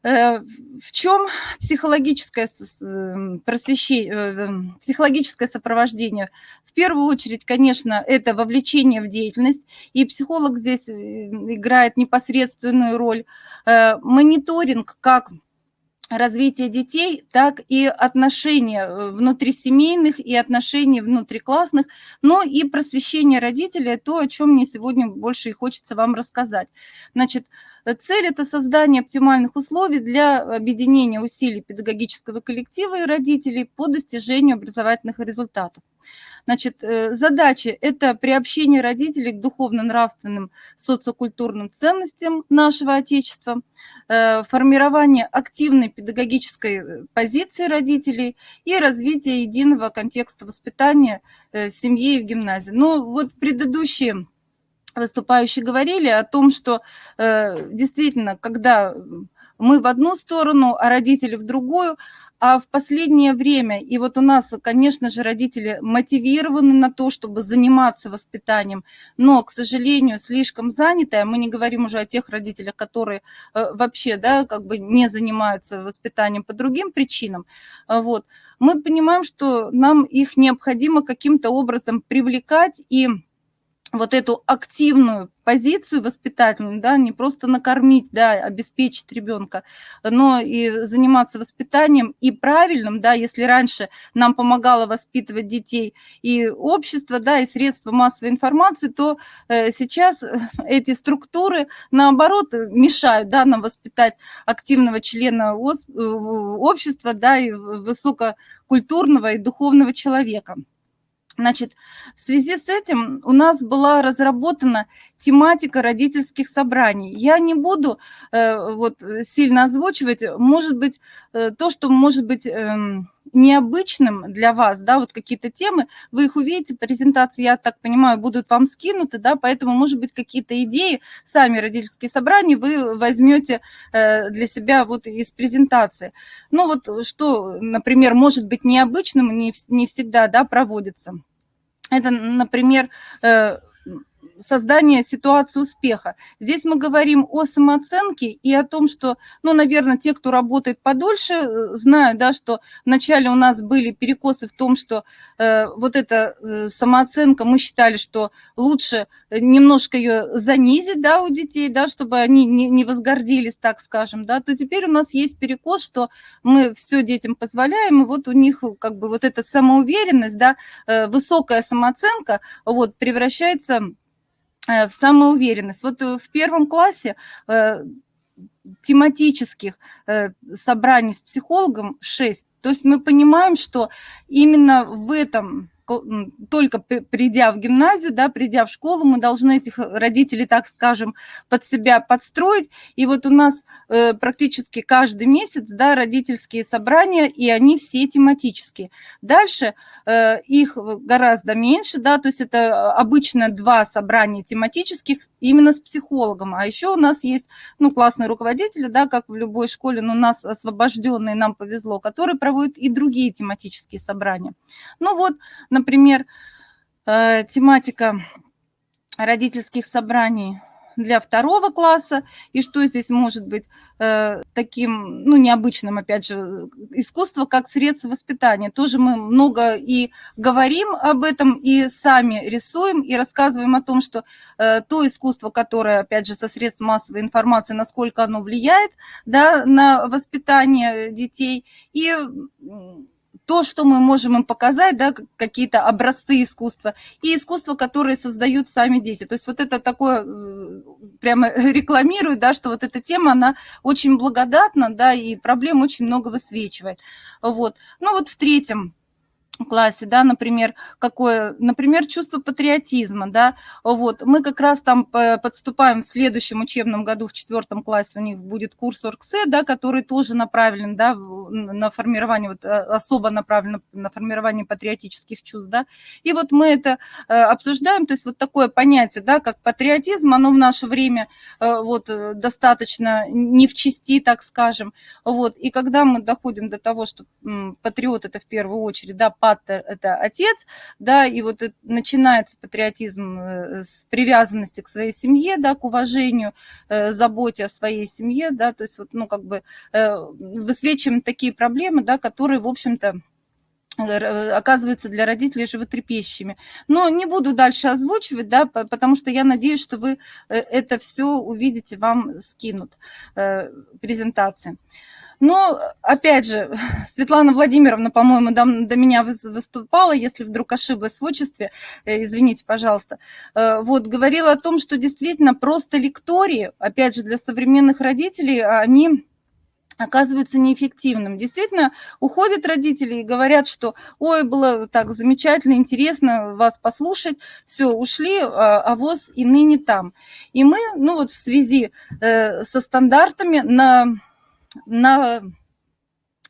в чем психологическое сопровождение? В первую очередь, конечно, это вовлечение в деятельность, и психолог здесь играет непосредственную роль. Мониторинг как развитие детей, так и отношения внутрисемейных и отношения внутриклассных, но и просвещение родителей, то, о чем мне сегодня больше и хочется вам рассказать. Значит, цель – это создание оптимальных условий для объединения усилий педагогического коллектива и родителей по достижению образовательных результатов. Значит, задача – это приобщение родителей к духовно-нравственным социокультурным ценностям нашего Отечества, формирование активной педагогической позиции родителей и развитие единого контекста воспитания семьи в гимназии. Ну, вот предыдущие выступающие говорили о том, что действительно, когда мы в одну сторону, а родители в другую, а в последнее время, и вот у нас, конечно же, родители мотивированы на то, чтобы заниматься воспитанием, но, к сожалению, слишком заняты, а мы не говорим уже о тех родителях, которые вообще, да, как бы не занимаются воспитанием по другим причинам, вот, мы понимаем, что нам их необходимо каким-то образом привлекать и вот эту активную позицию воспитательную, да, не просто накормить, да, обеспечить ребенка, но и заниматься воспитанием и правильным, да, если раньше нам помогало воспитывать детей и общество, да, и средства массовой информации, то сейчас эти структуры, наоборот, мешают, да, нам воспитать активного члена общества, да, и высококультурного и духовного человека. Значит, в связи с этим у нас была разработана тематика родительских собраний. Я не буду вот сильно озвучивать, может быть, то, что может быть необычным для вас, да, вот какие-то темы, вы их увидите, презентации, я так понимаю, будут вам скинуты, да, поэтому, может быть, какие-то идеи, сами родительские собрания вы возьмете для себя вот из презентации. Ну вот что, например, может быть необычным, не всегда, да, проводится. Это, например, создание ситуации успеха. Здесь мы говорим о самооценке и о том, что, ну, наверное, те, кто работает подольше, знают, да, что вначале у нас были перекосы в том, что вот эта самооценка, мы считали, что лучше немножко ее занизить, да, у детей, да, чтобы они не возгордились, так скажем, да, то теперь у нас есть перекос, что мы все детям позволяем, и вот у них как бы вот эта самоуверенность, да, высокая самооценка, вот, превращается в самоуверенность. Вот в первом классе тематических собраний с психологом 6. То есть мы понимаем, что именно в этом, только придя в гимназию, да, придя в школу, мы должны этих родителей, так скажем, под себя подстроить. И вот у нас практически каждый месяц, да, родительские собрания, и они все тематические. Дальше их гораздо меньше, да, то есть это обычно 2 собрания тематических именно с психологом. А еще у нас есть, ну, классные руководители, да, как в любой школе, но у нас освобожденные, нам повезло, которые проводят и другие тематические собрания. Ну вот, например, тематика родительских собраний для 2 класса, и что здесь может быть таким, ну, необычным, опять же, искусство как средство воспитания. Тоже мы много и говорим об этом, и сами рисуем, и рассказываем о том, что то искусство, которое, опять же, со средств массовой информации, насколько оно влияет, да, на воспитание детей, и то, что мы можем им показать, да, какие-то образцы искусства, и искусство, которое создают сами дети. То есть вот это такое, прямо рекламирую, да, что вот эта тема, она очень благодатна, да, и проблем очень много высвечивает. Вот. Ну вот в 3 классе, да, например, какое, например, чувство патриотизма, да, вот, мы как раз там подступаем в следующем учебном году, в 4 классе у них будет курс ОРГСЭ, да, который тоже направлен, да, на формирование, вот, особо направлен на формирование патриотических чувств, да, и вот мы это обсуждаем, то есть вот такое понятие, да, как патриотизм, оно в наше время вот достаточно не в чести, так скажем, вот, и когда мы доходим до того, что патриот это в первую очередь, да, это отец, да, и вот начинается патриотизм с привязанности к своей семье, да, к уважению, заботе о своей семье, да, то есть вот, ну, как бы высвечиваем такие проблемы, да, которые, в общем-то, оказываются для родителей животрепещущими. Но не буду дальше озвучивать, да, потому что я надеюсь, что вы это все увидите, вам скинут презентации. Но, опять же, Светлана Владимировна, по-моему, до меня выступала, если вдруг ошиблась в отчестве, извините, пожалуйста, вот, говорила о том, что действительно просто лектории, опять же, для современных родителей, они оказываются неэффективным. Действительно, уходят родители и говорят, что ой, было так замечательно, интересно вас послушать, все, ушли, а ВОЗ и ныне там. И мы, ну вот в связи со стандартами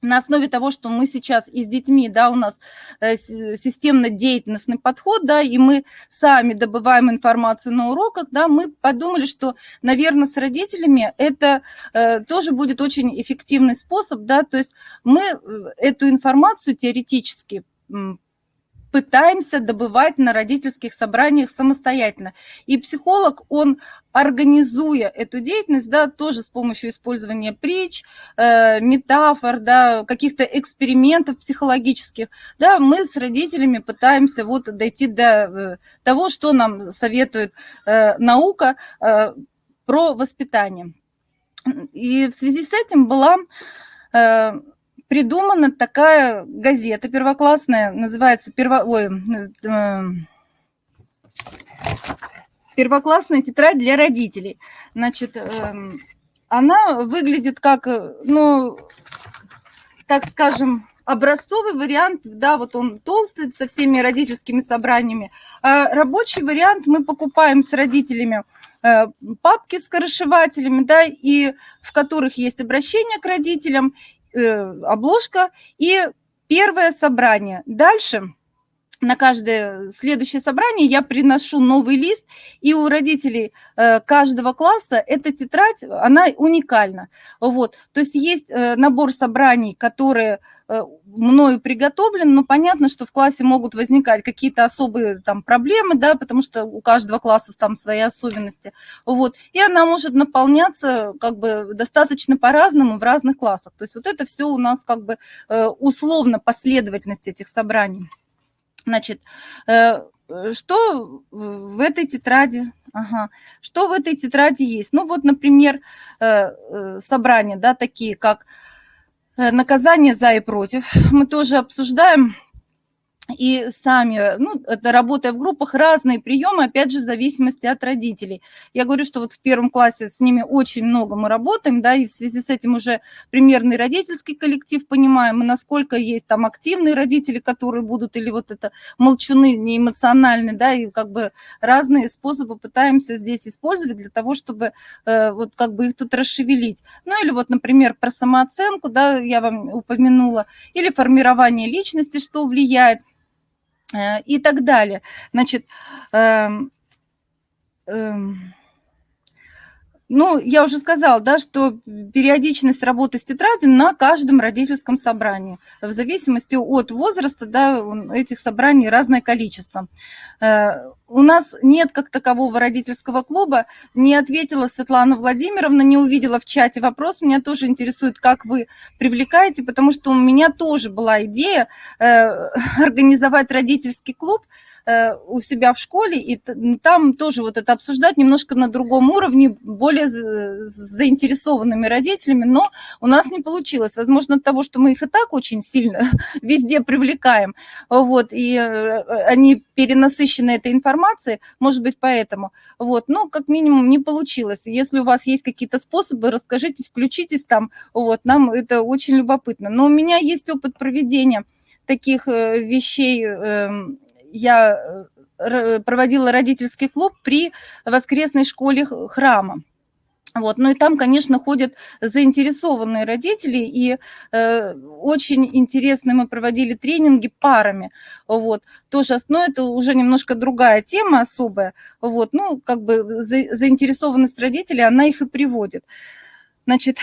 на основе того, что мы сейчас и с детьми, да, у нас системно-деятельностный подход, да, и мы сами добываем информацию на уроках, да, мы подумали, что, наверное, с родителями это тоже будет очень эффективный способ, да, то есть мы эту информацию теоретически пытаемся добывать на родительских собраниях самостоятельно. И психолог, он, организуя эту деятельность, да, тоже с помощью использования притч, метафор, да, каких-то экспериментов психологических, да, мы с родителями пытаемся вот дойти до того, что нам советует наука про воспитание. И в связи с этим была придумана такая газета первоклассная, называется «Первоклассная тетрадь для родителей». Значит, она выглядит как, ну, так скажем, образцовый вариант, да, вот он толстый со всеми родительскими собраниями. А рабочий вариант мы покупаем с родителями папки с скоросшивателями, да, и в которых есть обращение к родителям, обложка и первое собрание. Дальше на каждое следующее собрание я приношу новый лист, и у родителей каждого класса эта тетрадь, она уникальна. Вот. То есть есть набор собраний, которые мною приготовлены, но понятно, что в классе могут возникать какие-то особые там проблемы, да, потому что у каждого класса там свои особенности. Вот. И она может наполняться как бы достаточно по-разному в разных классах. То есть вот это все у нас как бы условно последовательность этих собраний. Значит, что в этой тетради? Что в этой тетради есть? Ну вот, например, собрания, да, такие как наказание за и против. Мы тоже обсуждаем и сами, ну, это работая в группах, разные приемы, опять же, в зависимости от родителей. Я говорю, что вот в первом классе с ними очень много мы работаем, да, и в связи с этим уже примерный родительский коллектив понимаем, и насколько есть там активные родители, которые будут, или вот это молчуны, неэмоциональные, да, и как бы разные способы пытаемся здесь использовать для того, чтобы вот как бы их тут расшевелить. Ну, или вот, например, про самооценку, да, я вам упомянула, или формирование личности, что влияет, и так далее. Значит, ну, я уже сказала, да, что периодичность работы с тетрадью на каждом родительском собрании. В зависимости от возраста, да, этих собраний разное количество. У нас нет как такового родительского клуба. Не ответила Светлана Владимировна, не увидела в чате вопрос. Меня тоже интересует, как вы привлекаете, потому что у меня тоже была идея организовать родительский клуб у себя в школе, и там тоже вот это обсуждать немножко на другом уровне, более заинтересованными родителями, но у нас не получилось. Возможно, от того, что мы их и так очень сильно везде привлекаем, вот, и они перенасыщены этой информацией, может быть, поэтому. Вот, но как минимум не получилось. Если у вас есть какие-то способы, расскажите, включитесь там, вот, нам это очень любопытно. Но у меня есть опыт проведения таких вещей. Я проводила родительский клуб при воскресной школе храма. Вот. Ну и там, конечно, ходят заинтересованные родители, и очень интересно мы проводили тренинги парами. Вот. Тоже, но это уже немножко другая тема особая. Вот. Ну, как бы заинтересованность родителей, она их и приводит. Значит,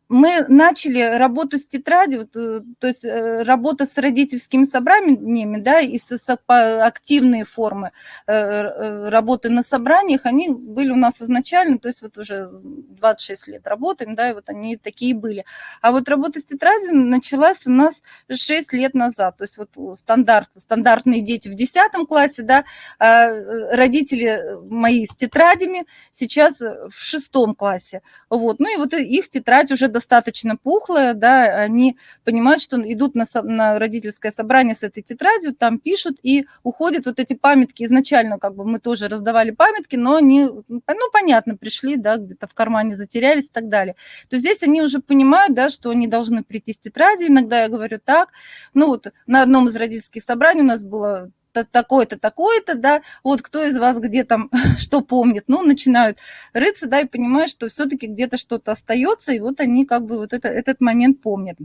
мы начали работу с тетрадью, то есть работа с родительскими собраниями, да, и активные формы работы на собраниях, они были у нас изначально, то есть вот уже 26 лет работаем, да, и вот они такие были. А вот работа с тетрадью началась у нас 6 лет назад, то есть вот стандартные дети в 10 классе, да, а родители мои с тетрадями сейчас в 6 классе, вот, ну и вот их тетрадь уже достаточно пухлая, да, они понимают, что идут на родительское собрание с этой тетрадью, там пишут и уходят вот эти памятки. Изначально как бы мы тоже раздавали памятки, но они, ну, понятно, пришли, да, где-то в кармане затерялись и так далее. То здесь они уже понимают, да, что они должны прийти с тетрадью. Иногда я говорю так, ну вот на одном из родительских собраний у нас было такое-то, такое-то, да, вот кто из вас где там что помнит, ну, начинают рыться, да, и понимают, что все-таки где-то что-то остается, и вот они как бы вот этот момент помнят.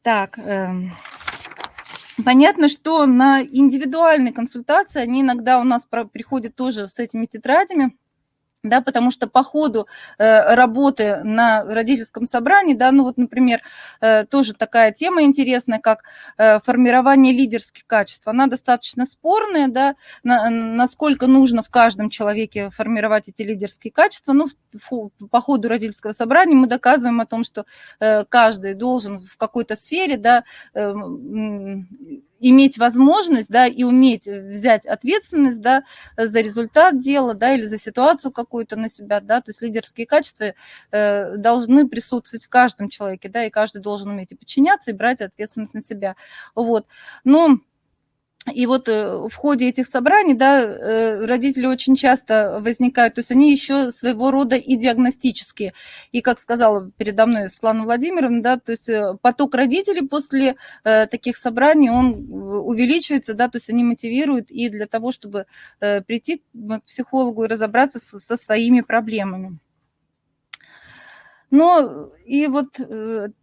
Так, понятно, что на индивидуальные консультации они иногда у нас приходят тоже с этими тетрадями, да, потому что по ходу работы на родительском собрании, да, ну вот, например, тоже такая тема интересная, как формирование лидерских качеств, она достаточно спорная, да, насколько нужно в каждом человеке формировать эти лидерские качества, ну, по ходу родительского собрания мы доказываем о том, что каждый должен в какой-то сфере, да, иметь возможность, да, и уметь взять ответственность, да, за результат дела, да, или за ситуацию какую-то на себя, да, то есть лидерские качества должны присутствовать в каждом человеке, да, и каждый должен уметь и подчиняться, и брать ответственность на себя, вот, но... И вот в ходе этих собраний, да, родители очень часто возникают, то есть они еще своего рода и диагностические. И, как сказала передо мной Светлана Владимировна, да, то есть поток родителей после таких собраний, он увеличивается, да, то есть они мотивируют и для того, чтобы прийти к психологу и разобраться со своими проблемами. Но и вот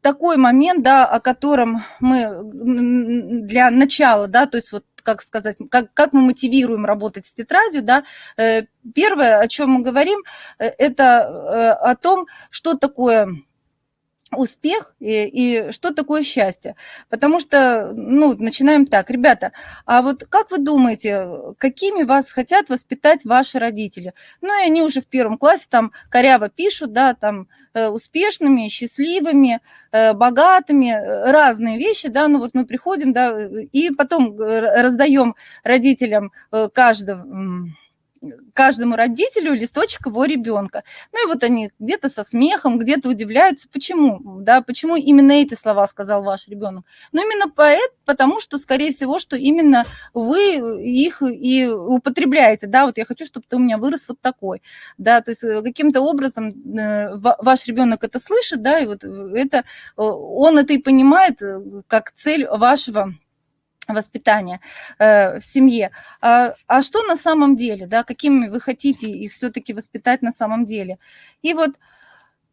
такой момент, да, о котором мы для начала, да, то есть вот как сказать, как мы мотивируем работать с тетрадью, да, первое, о чем мы говорим, это о том, что такое успех и что такое счастье. Потому что, ну, начинаем так, ребята, а вот как вы думаете, какими вас хотят воспитать ваши родители? Ну, и они уже в первом классе там коряво пишут, да, там успешными, счастливыми, богатыми, разные вещи, да, ну вот мы приходим, да, и потом раздаем родителям каждому родителю листочек его ребенка. Ну и вот они где-то со смехом, где-то удивляются, почему, да, почему именно эти слова сказал ваш ребенок. Но именно потому что, скорее всего, что именно вы их и употребляете, да, вот я хочу, чтобы ты у меня вырос вот такой, да, то есть каким-то образом ваш ребенок это слышит, да, и вот это, он это и понимает как цель вашего воспитания в семье. А что на самом деле, да, какими вы хотите их все-таки воспитать на самом деле? И вот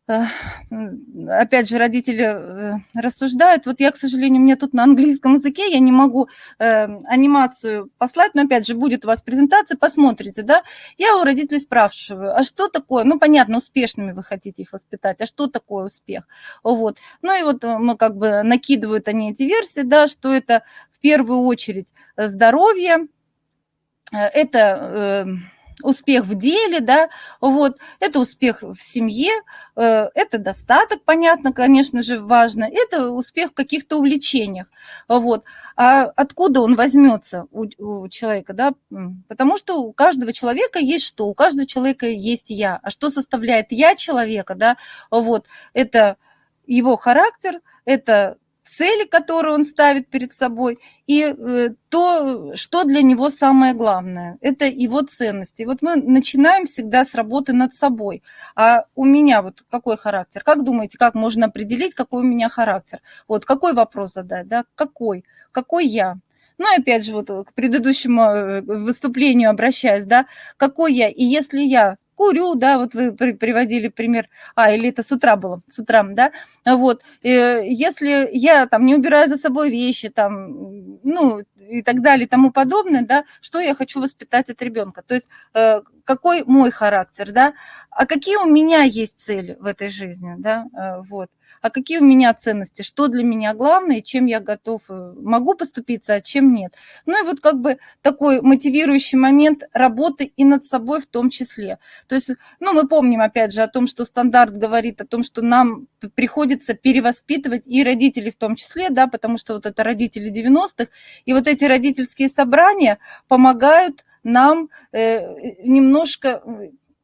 опять же, родители рассуждают. Вот я, к сожалению, мне тут на английском языке, я не могу анимацию послать, но опять же, будет у вас презентация, посмотрите, да. Я у родителей спрашиваю, а что такое, ну, понятно, успешными вы хотите их воспитать, а что такое успех? Вот. Ну и вот мы как бы накидывают они эти версии, да, что это в первую очередь здоровье, это... успех в деле, да, вот, это успех в семье, это достаток, понятно, конечно же, важно, это успех в каких-то увлечениях, вот. А откуда он возьмется у человека, да, потому что у каждого человека есть что, у каждого человека есть я, а что составляет я человека, да, вот, это его характер, это цели, которые он ставит перед собой, и то, что для него самое главное, это его ценности. И вот мы начинаем всегда с работы над собой. А у меня вот какой характер? Как думаете, как можно определить, какой у меня характер? Вот какой вопрос задать, да? Какой я? Ну, и опять же, вот к предыдущему выступлению обращаюсь, да, какой я? И если я курю, да, вот вы приводили пример, или это с утра было, с утра, да, вот, если я там не убираю за собой вещи, там, ну, и так далее, и тому подобное, да, что я хочу воспитать от ребенка, то есть какой мой характер, да, а какие у меня есть цели в этой жизни, да, вот, а какие у меня ценности, что для меня главное, чем я готов, могу поступиться, а чем нет. Ну и вот как бы такой мотивирующий момент работы и над собой в том числе. То есть, ну, мы помним, опять же, о том, что стандарт говорит о том, что нам приходится перевоспитывать и родителей в том числе, да, потому что вот это родители 90-х, и вот эти родительские собрания помогают нам немножко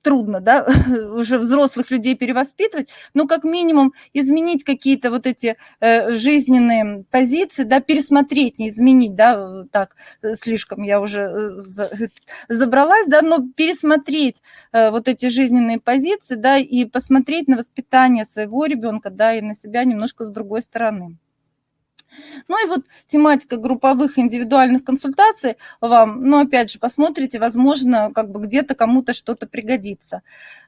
трудно, да, уже взрослых людей перевоспитывать, но как минимум изменить какие-то вот эти жизненные позиции, да, пересмотреть, не изменить, да, так, слишком я уже забралась, да, но пересмотреть вот эти жизненные позиции, да, и посмотреть на воспитание своего ребенка, да, и на себя немножко с другой стороны. Ну и вот тематика групповых индивидуальных консультаций вам, ну опять же, посмотрите, возможно, как бы где-то кому-то что-то пригодится.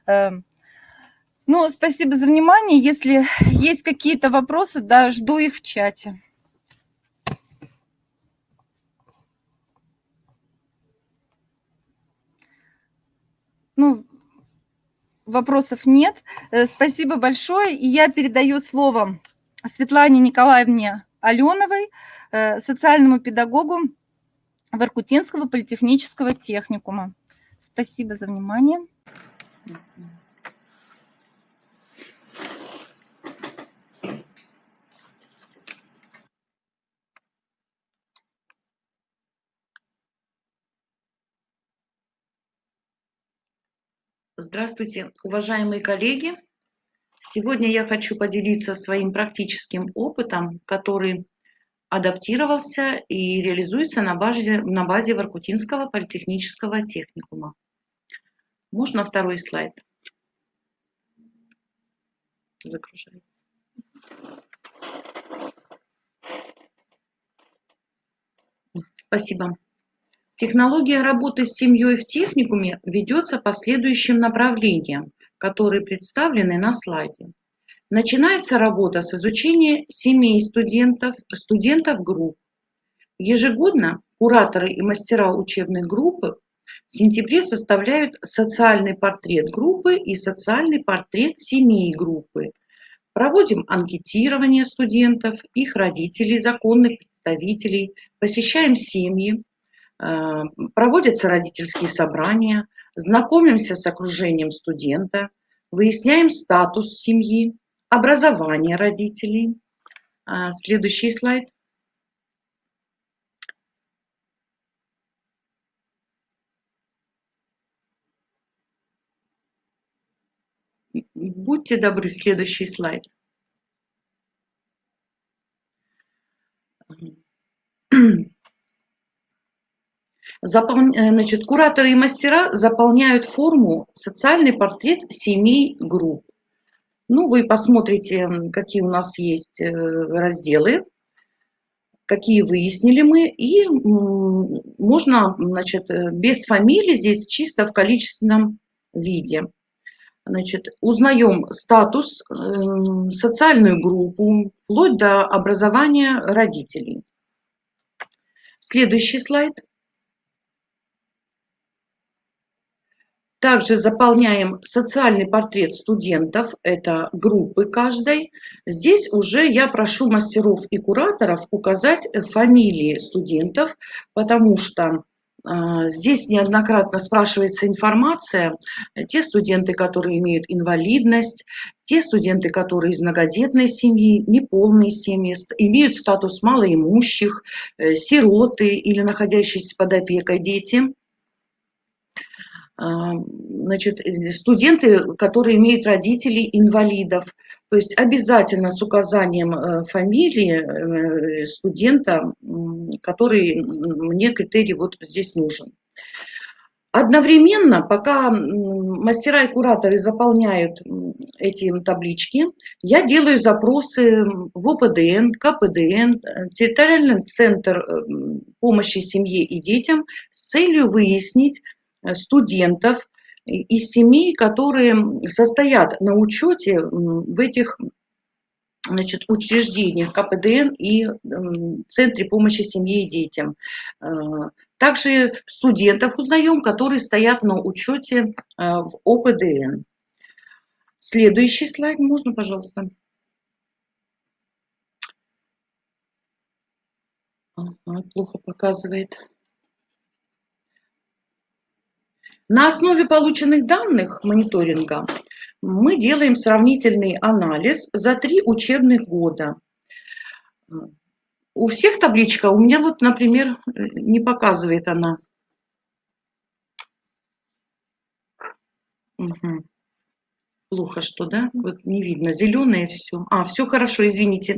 Ну, спасибо за внимание. Если есть какие-то вопросы, да, жду их в чате. Ну, вопросов нет. Спасибо большое. И я передаю слово Светлане Николаевне Аленовой, социальному педагогу Воркутинского политехнического техникума. Спасибо за внимание. Здравствуйте, уважаемые коллеги! Сегодня я хочу поделиться своим практическим опытом, который адаптировался и реализуется на базе Воркутинского политехнического техникума. Можно второй слайд? Загружается. Спасибо. Технология работы с семьей в техникуме ведется по следующим направлениям, которые представлены на слайде. Начинается работа с изучения семей студентов групп. Ежегодно кураторы и мастера учебной группы в сентябре составляют социальный портрет группы и социальный портрет семей группы. Проводим анкетирование студентов, их родителей, законных представителей, посещаем семьи, проводятся родительские собрания, знакомимся с окружением студента, выясняем статус семьи, образование родителей. Следующий слайд. Будьте добры, следующий слайд. Значит, кураторы и мастера заполняют форму «Социальный портрет семей групп». Ну, вы посмотрите, какие у нас есть разделы, какие выяснили мы, и можно, значит, без фамилии здесь чисто в количественном виде. Значит, узнаем статус, социальную группу, вплоть до образования родителей. Следующий слайд. Также заполняем социальный портрет студентов, это группы каждой. Здесь уже я прошу мастеров и кураторов указать фамилии студентов, потому что здесь неоднократно спрашивается информация. Те студенты, которые имеют инвалидность, те студенты, которые из многодетной семьи, неполной семьи, имеют статус малоимущих, сироты или находящиеся под опекой дети. Значит, студенты, которые имеют родителей инвалидов. То есть обязательно с указанием фамилии студента, который мне критерий вот здесь нужен. Одновременно, пока мастера и кураторы заполняют эти таблички, я делаю запросы в ОПДН, КПДН, территориальный центр помощи семье и детям с целью выяснить студентов из семей, которые состоят на учете в этих, значит, учреждениях КПДН и Центре помощи семье и детям. Также студентов узнаем, которые стоят на учете в ОПДН. Следующий слайд, можно, пожалуйста? Плохо показывает. На основе полученных данных мониторинга мы делаем сравнительный анализ за 3 учебных года. У всех табличка, у меня вот, например, не показывает она. Мгм. Плохо, что, да? Вот не видно. Зеленое все. Все хорошо, извините.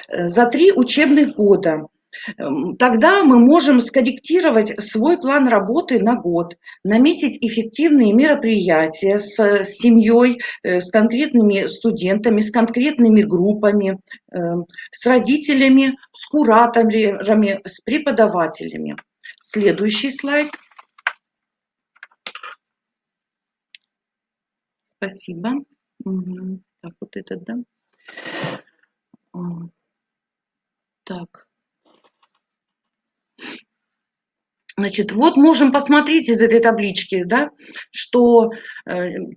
За 3 учебных года. Тогда мы можем скорректировать свой план работы на год, наметить эффективные мероприятия с семьей, с конкретными студентами, с конкретными группами, с родителями, с кураторами, с преподавателями. Следующий слайд. Спасибо. Мгм. Так, вот этот, да? А, Так. Значит, вот можем посмотреть из этой таблички, да, что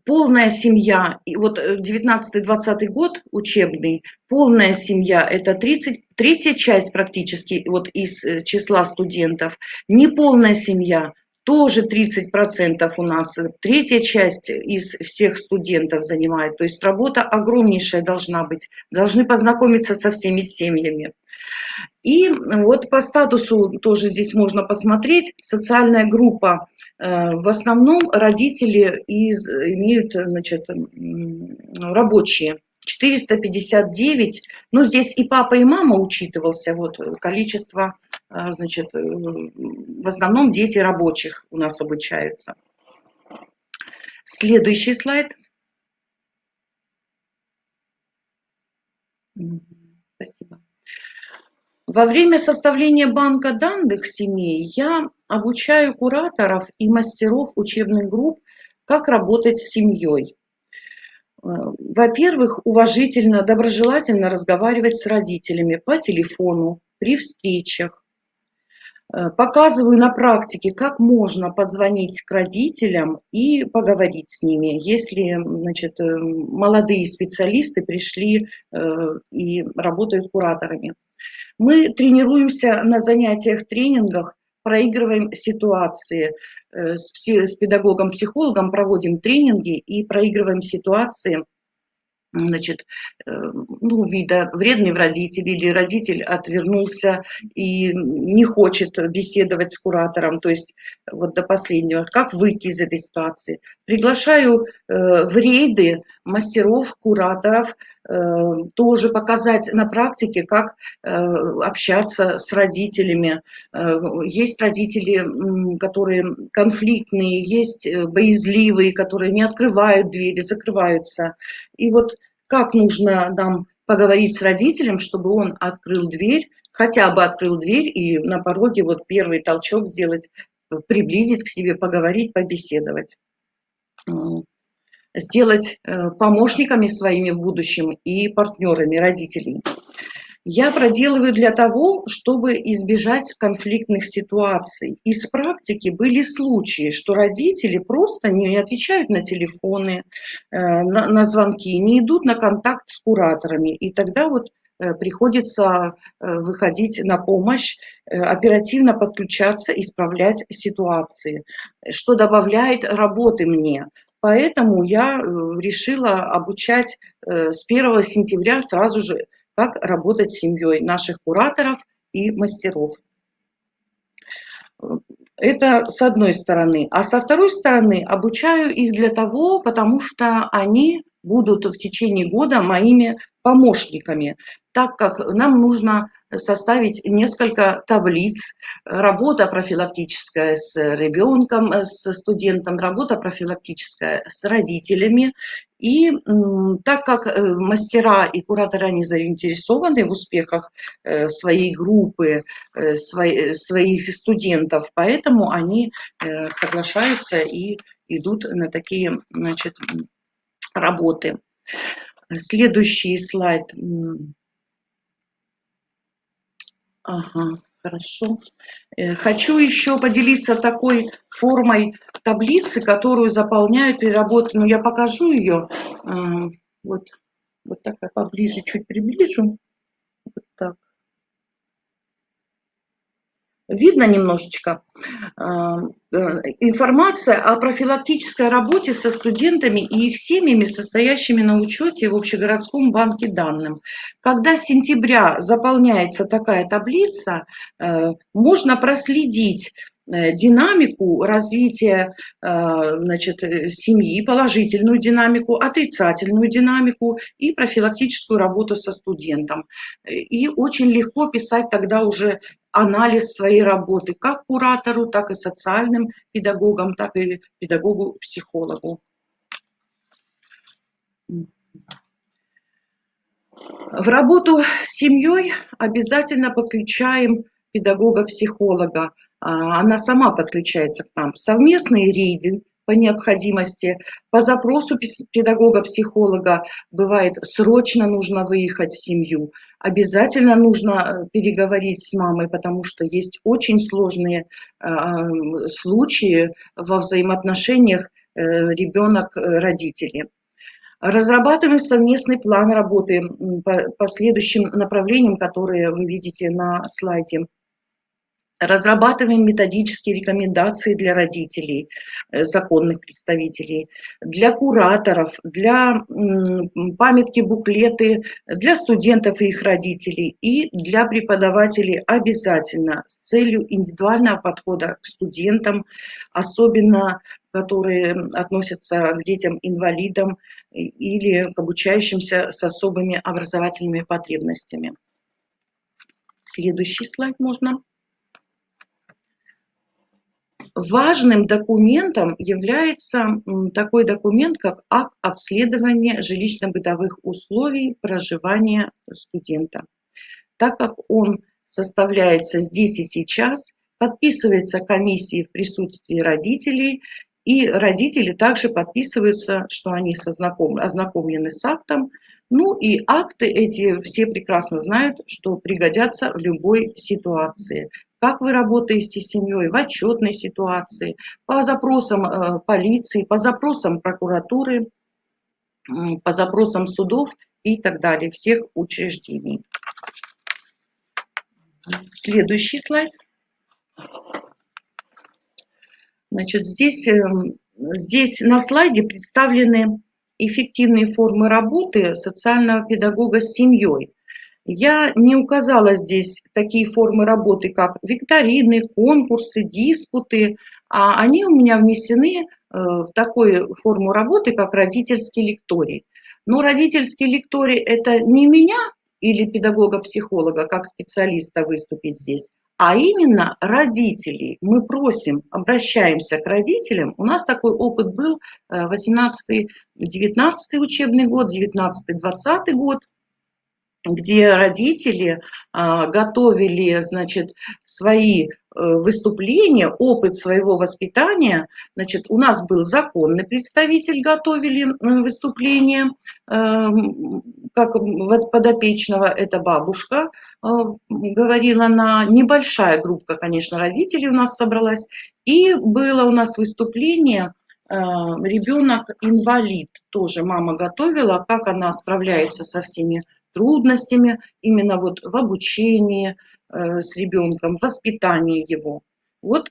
полная семья, и вот 19-20 год учебный, полная семья – это 33-я часть практически вот из числа студентов. Неполная семья – тоже 30% у нас, третья часть из всех студентов занимает. То есть работа огромнейшая должна быть. Должны познакомиться со всеми семьями. И вот по статусу тоже здесь можно посмотреть. Социальная группа. В основном родители имеют, значит, рабочие. 459. Ну, здесь и папа, и мама учитывался. Вот количество, значит, в основном дети рабочих у нас обучаются. Следующий слайд. Спасибо. Во время составления банка данных семей я обучаю кураторов и мастеров учебных групп, как работать с семьей. Во-первых, уважительно, доброжелательно разговаривать с родителями по телефону, при встречах. Показываю на практике, как можно позвонить к родителям и поговорить с ними, если, значит, молодые специалисты пришли и работают кураторами. Мы тренируемся на занятиях, тренингах, проигрываем ситуации. С педагогом-психологом проводим тренинги и проигрываем ситуации, значит, ну, вида вредный родитель или родитель отвернулся и не хочет беседовать с куратором, то есть вот до последнего, как выйти из этой ситуации. Приглашаю в рейды мастеров, кураторов, тоже показать на практике, как общаться с родителями. Есть родители, которые конфликтные, есть боязливые, которые не открывают двери, закрываются. И вот как нужно нам поговорить с родителем, чтобы он открыл дверь, хотя бы открыл дверь и на пороге вот первый толчок сделать, приблизить к себе, поговорить, побеседовать. Сделать помощниками своими в будущем и партнерами родителей. Я проделываю для того, чтобы избежать конфликтных ситуаций. Из практики были случаи, что родители просто не отвечают на телефоны, на звонки, не идут на контакт с кураторами. И тогда вот приходится выходить на помощь, оперативно подключаться, исправлять ситуации, что добавляет работы мне. Поэтому я решила обучать с 1 сентября сразу же, как работать с семьей наших кураторов и мастеров. Это с одной стороны. А со второй стороны обучаю их для того, потому что они будут в течение года моими помощниками, так как нам нужно составить несколько таблиц, работа профилактическая с ребенком, со студентом, работа профилактическая с родителями. И так как мастера и кураторы, они заинтересованы в успехах своей группы, своих студентов, поэтому они соглашаются и идут на такие, значит, работы. Следующий слайд. Ага, хорошо. Хочу еще поделиться такой формой таблицы, которую заполняют при работе. Ну, я покажу ее. Вот так я поближе чуть приближу. Вот так. Видно немножечко. Информация о профилактической работе со студентами и их семьями, состоящими на учете в общегородском банке данных. Когда с сентября заполняется такая таблица, можно проследить динамику развития, значит, семьи, положительную динамику, отрицательную динамику и профилактическую работу со студентом. И очень легко писать тогда уже анализ своей работы как куратору, так и социальным педагогам, так и педагогу-психологу. В работу с семьей обязательно подключаем педагога-психолога. Она сама подключается к нам. Совместные рейды по необходимости. По запросу педагога-психолога бывает срочно нужно выехать в семью. Обязательно нужно переговорить с мамой, потому что есть очень сложные случаи во взаимоотношениях ребенок-родители. Разрабатываем совместный план работы по следующим направлениям, которые вы видите на слайде. Разрабатываем методические рекомендации для родителей, законных представителей, для кураторов, для памятки, буклеты, для студентов и их родителей и для преподавателей обязательно с целью индивидуального подхода к студентам, особенно которые относятся к детям-инвалидам или к обучающимся с особыми образовательными потребностями. Следующий слайд можно. Важным документом является такой документ, как акт обследования жилищно-бытовых условий проживания студента. Так как он составляется здесь и сейчас, подписывается комиссией в присутствии родителей, и родители также подписываются, что они ознакомлены с актом. Ну и акты эти все прекрасно знают, что пригодятся в любой ситуации. Как вы работаете с семьей в отчетной ситуации, по запросам полиции, по запросам прокуратуры, по запросам судов и так далее, всех учреждений. Следующий слайд. Значит, здесь на слайде представлены эффективные формы работы социального педагога с семьей. Я не указала здесь такие формы работы, как викторины, конкурсы, диспуты, а они у меня внесены в такую форму работы, как родительский лекторий. Но родительский лекторий – это не меня или педагога-психолога, как специалиста выступить здесь, а именно родителей. Мы просим, обращаемся к родителям. У нас такой опыт был 18-19 учебный год, 19-20 год, где родители готовили, значит, свои выступления, опыт своего воспитания. Значит, у нас был законный представитель, готовили выступления, как подопечного, это бабушка говорила она, небольшая группа, конечно, родителей у нас собралась, и было у нас выступление ребенок-инвалид, тоже мама готовила, как она справляется со всеми трудностями именно вот в обучении с ребенком, в воспитании его. Вот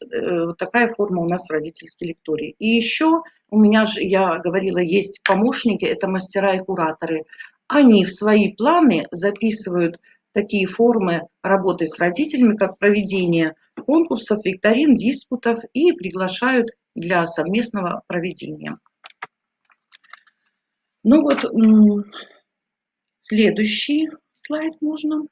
такая форма у нас родительский лекторий. И еще у меня же, я говорила, есть помощники, это мастера и кураторы. Они в свои планы записывают такие формы работы с родителями, как проведение конкурсов, викторин, диспутов и приглашают для совместного проведения. Ну вот, следующий слайд можно.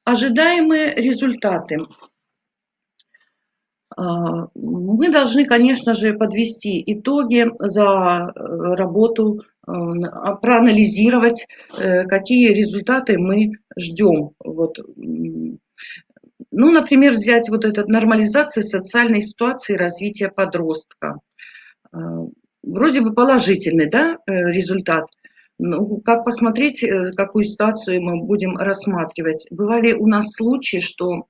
Ожидаемые результаты. Мы должны, конечно же, подвести итоги за работу, проанализировать, какие результаты мы ждем. Вот. Ну, например, взять вот эту нормализацию социальной ситуации развития подростка. Вроде бы положительный, да, результат. Ну, как посмотреть, какую ситуацию мы будем рассматривать? Бывали у нас случаи, что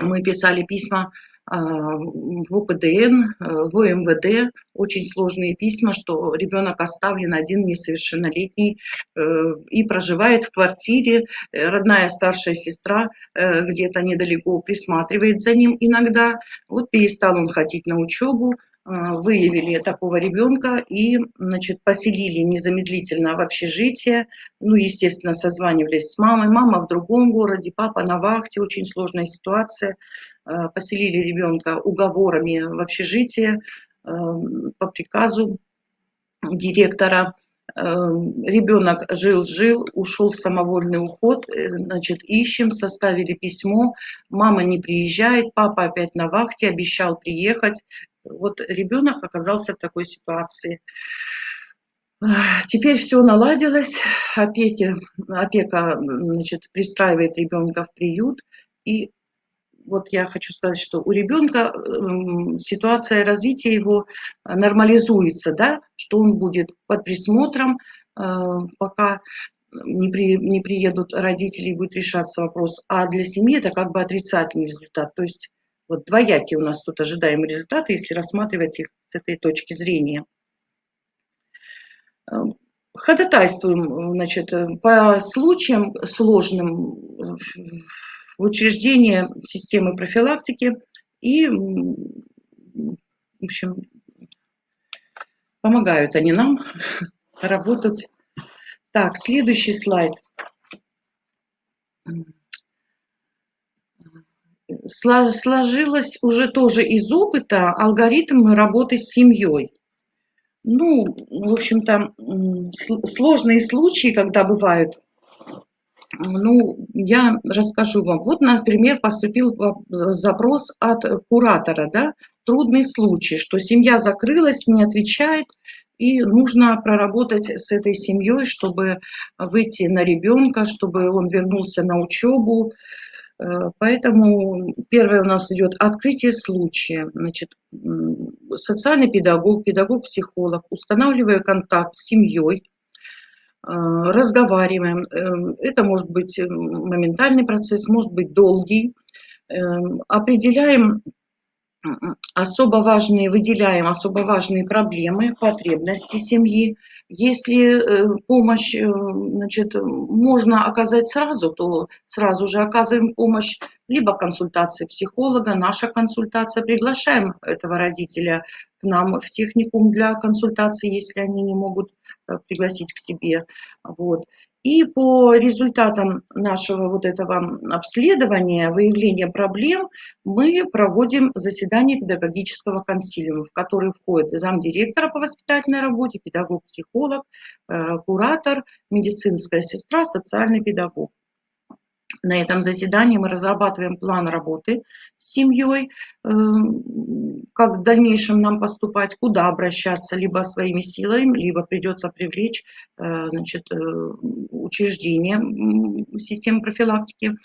мы писали письма в УПДН, в МВД, очень сложные письма, что ребенок оставлен один несовершеннолетний и проживает в квартире, родная старшая сестра где-то недалеко присматривает за ним иногда, вот перестал он ходить на учебу, выявили такого ребенка и, значит, поселили незамедлительно в общежитие. Ну, естественно, созванивались с мамой. Мама в другом городе, папа на вахте, очень сложная ситуация. Поселили ребенка уговорами в общежитие по приказу директора. Ребенок жил, ушел в самовольный уход, значит, ищем, составили письмо, мама не приезжает, папа опять на вахте, обещал приехать. Вот ребенок оказался в такой ситуации. Теперь все наладилось, опека, значит, пристраивает ребенка в приют, и вот я хочу сказать, что у ребенка ситуация развития его нормализуется, да, что он будет под присмотром, пока не приедут родители и будет решаться вопрос. А для семьи это как бы отрицательный результат. То есть вот двоякий у нас тут ожидаемый результат, если рассматривать их с этой точки зрения. Ходатайствуем, значит, по случаям сложным в учреждение системы профилактики и, в общем, помогают они нам работать. Так, следующий слайд. Сложилось уже тоже из опыта алгоритм работы с семьей. Ну, в общем-то, сложные случаи, когда бывают, ну, я расскажу вам. Вот, например, поступил запрос от куратора, да, трудный случай, что семья закрылась, не отвечает, и нужно проработать с этой семьей, чтобы выйти на ребенка, чтобы он вернулся на учебу. Поэтому первое у нас идет открытие случая. Значит, социальный педагог, педагог-психолог, устанавливая контакт с семьей, разговариваем. Это может быть моментальный процесс, может быть долгий. Определяем выделяем особо важные проблемы, потребности семьи. Если помощь, значит, можно оказать сразу, то сразу же оказываем помощь, либо консультация психолога, наша консультация. Приглашаем этого родителя к нам в техникум для консультации, если они не могут пригласить к себе. Вот. И по результатам нашего вот этого обследования, выявления проблем, мы проводим заседание педагогического консилиума, в который входит замдиректора по воспитательной работе, педагог-психолог, куратор, медицинская сестра, социальный педагог. На этом заседании мы разрабатываем план работы с семьей, как в дальнейшем нам поступать, куда обращаться, либо своими силами, либо придется привлечь, значит, учреждение системы профилактики.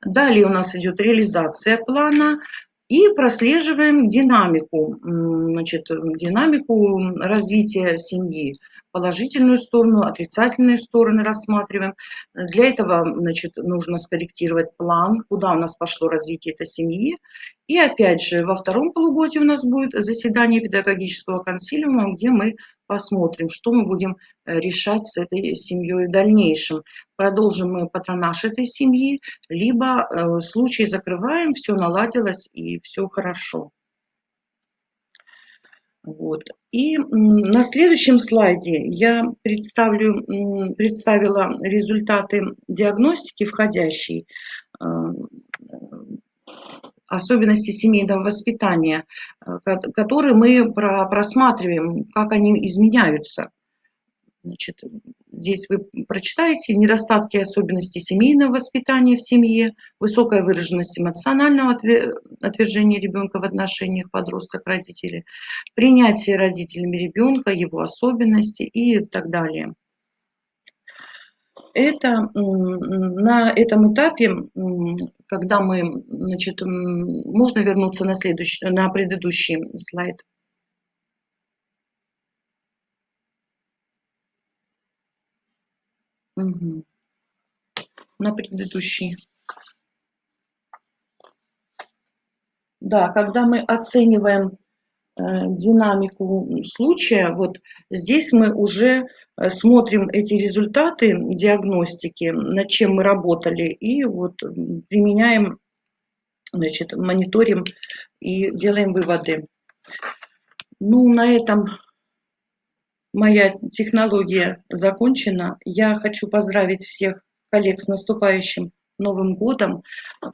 Далее у нас идет реализация плана и прослеживаем динамику, значит, динамику развития семьи. Положительную сторону, отрицательные стороны рассматриваем. Для этого, значит, нужно скорректировать план, куда у нас пошло развитие этой семьи. И опять же, во втором полугодии у нас будет заседание педагогического консилиума, где мы посмотрим, что мы будем решать с этой семьей в дальнейшем. Продолжим мы патронаж этой семьи, либо случай закрываем, все наладилось и все хорошо. Вот. И на следующем слайде я представила результаты диагностики входящей, особенности семейного воспитания, которые мы просматриваем, как они изменяются. Значит, здесь вы прочитаете недостатки и особенности семейного воспитания в семье, высокая выраженность эмоционального отвержения ребенка в отношениях подросток-родители, принятие родителями ребенка, его особенности и так далее. Это на этом этапе, когда мы, значит, можно вернуться на предыдущий слайд. Угу. На предыдущий. Да, когда мы оцениваем динамику случая, вот здесь мы уже смотрим эти результаты диагностики, над чем мы работали, и вот применяем, значит, мониторим и делаем выводы. Ну, на этом моя технология закончена. Я хочу поздравить всех коллег с наступающим Новым годом,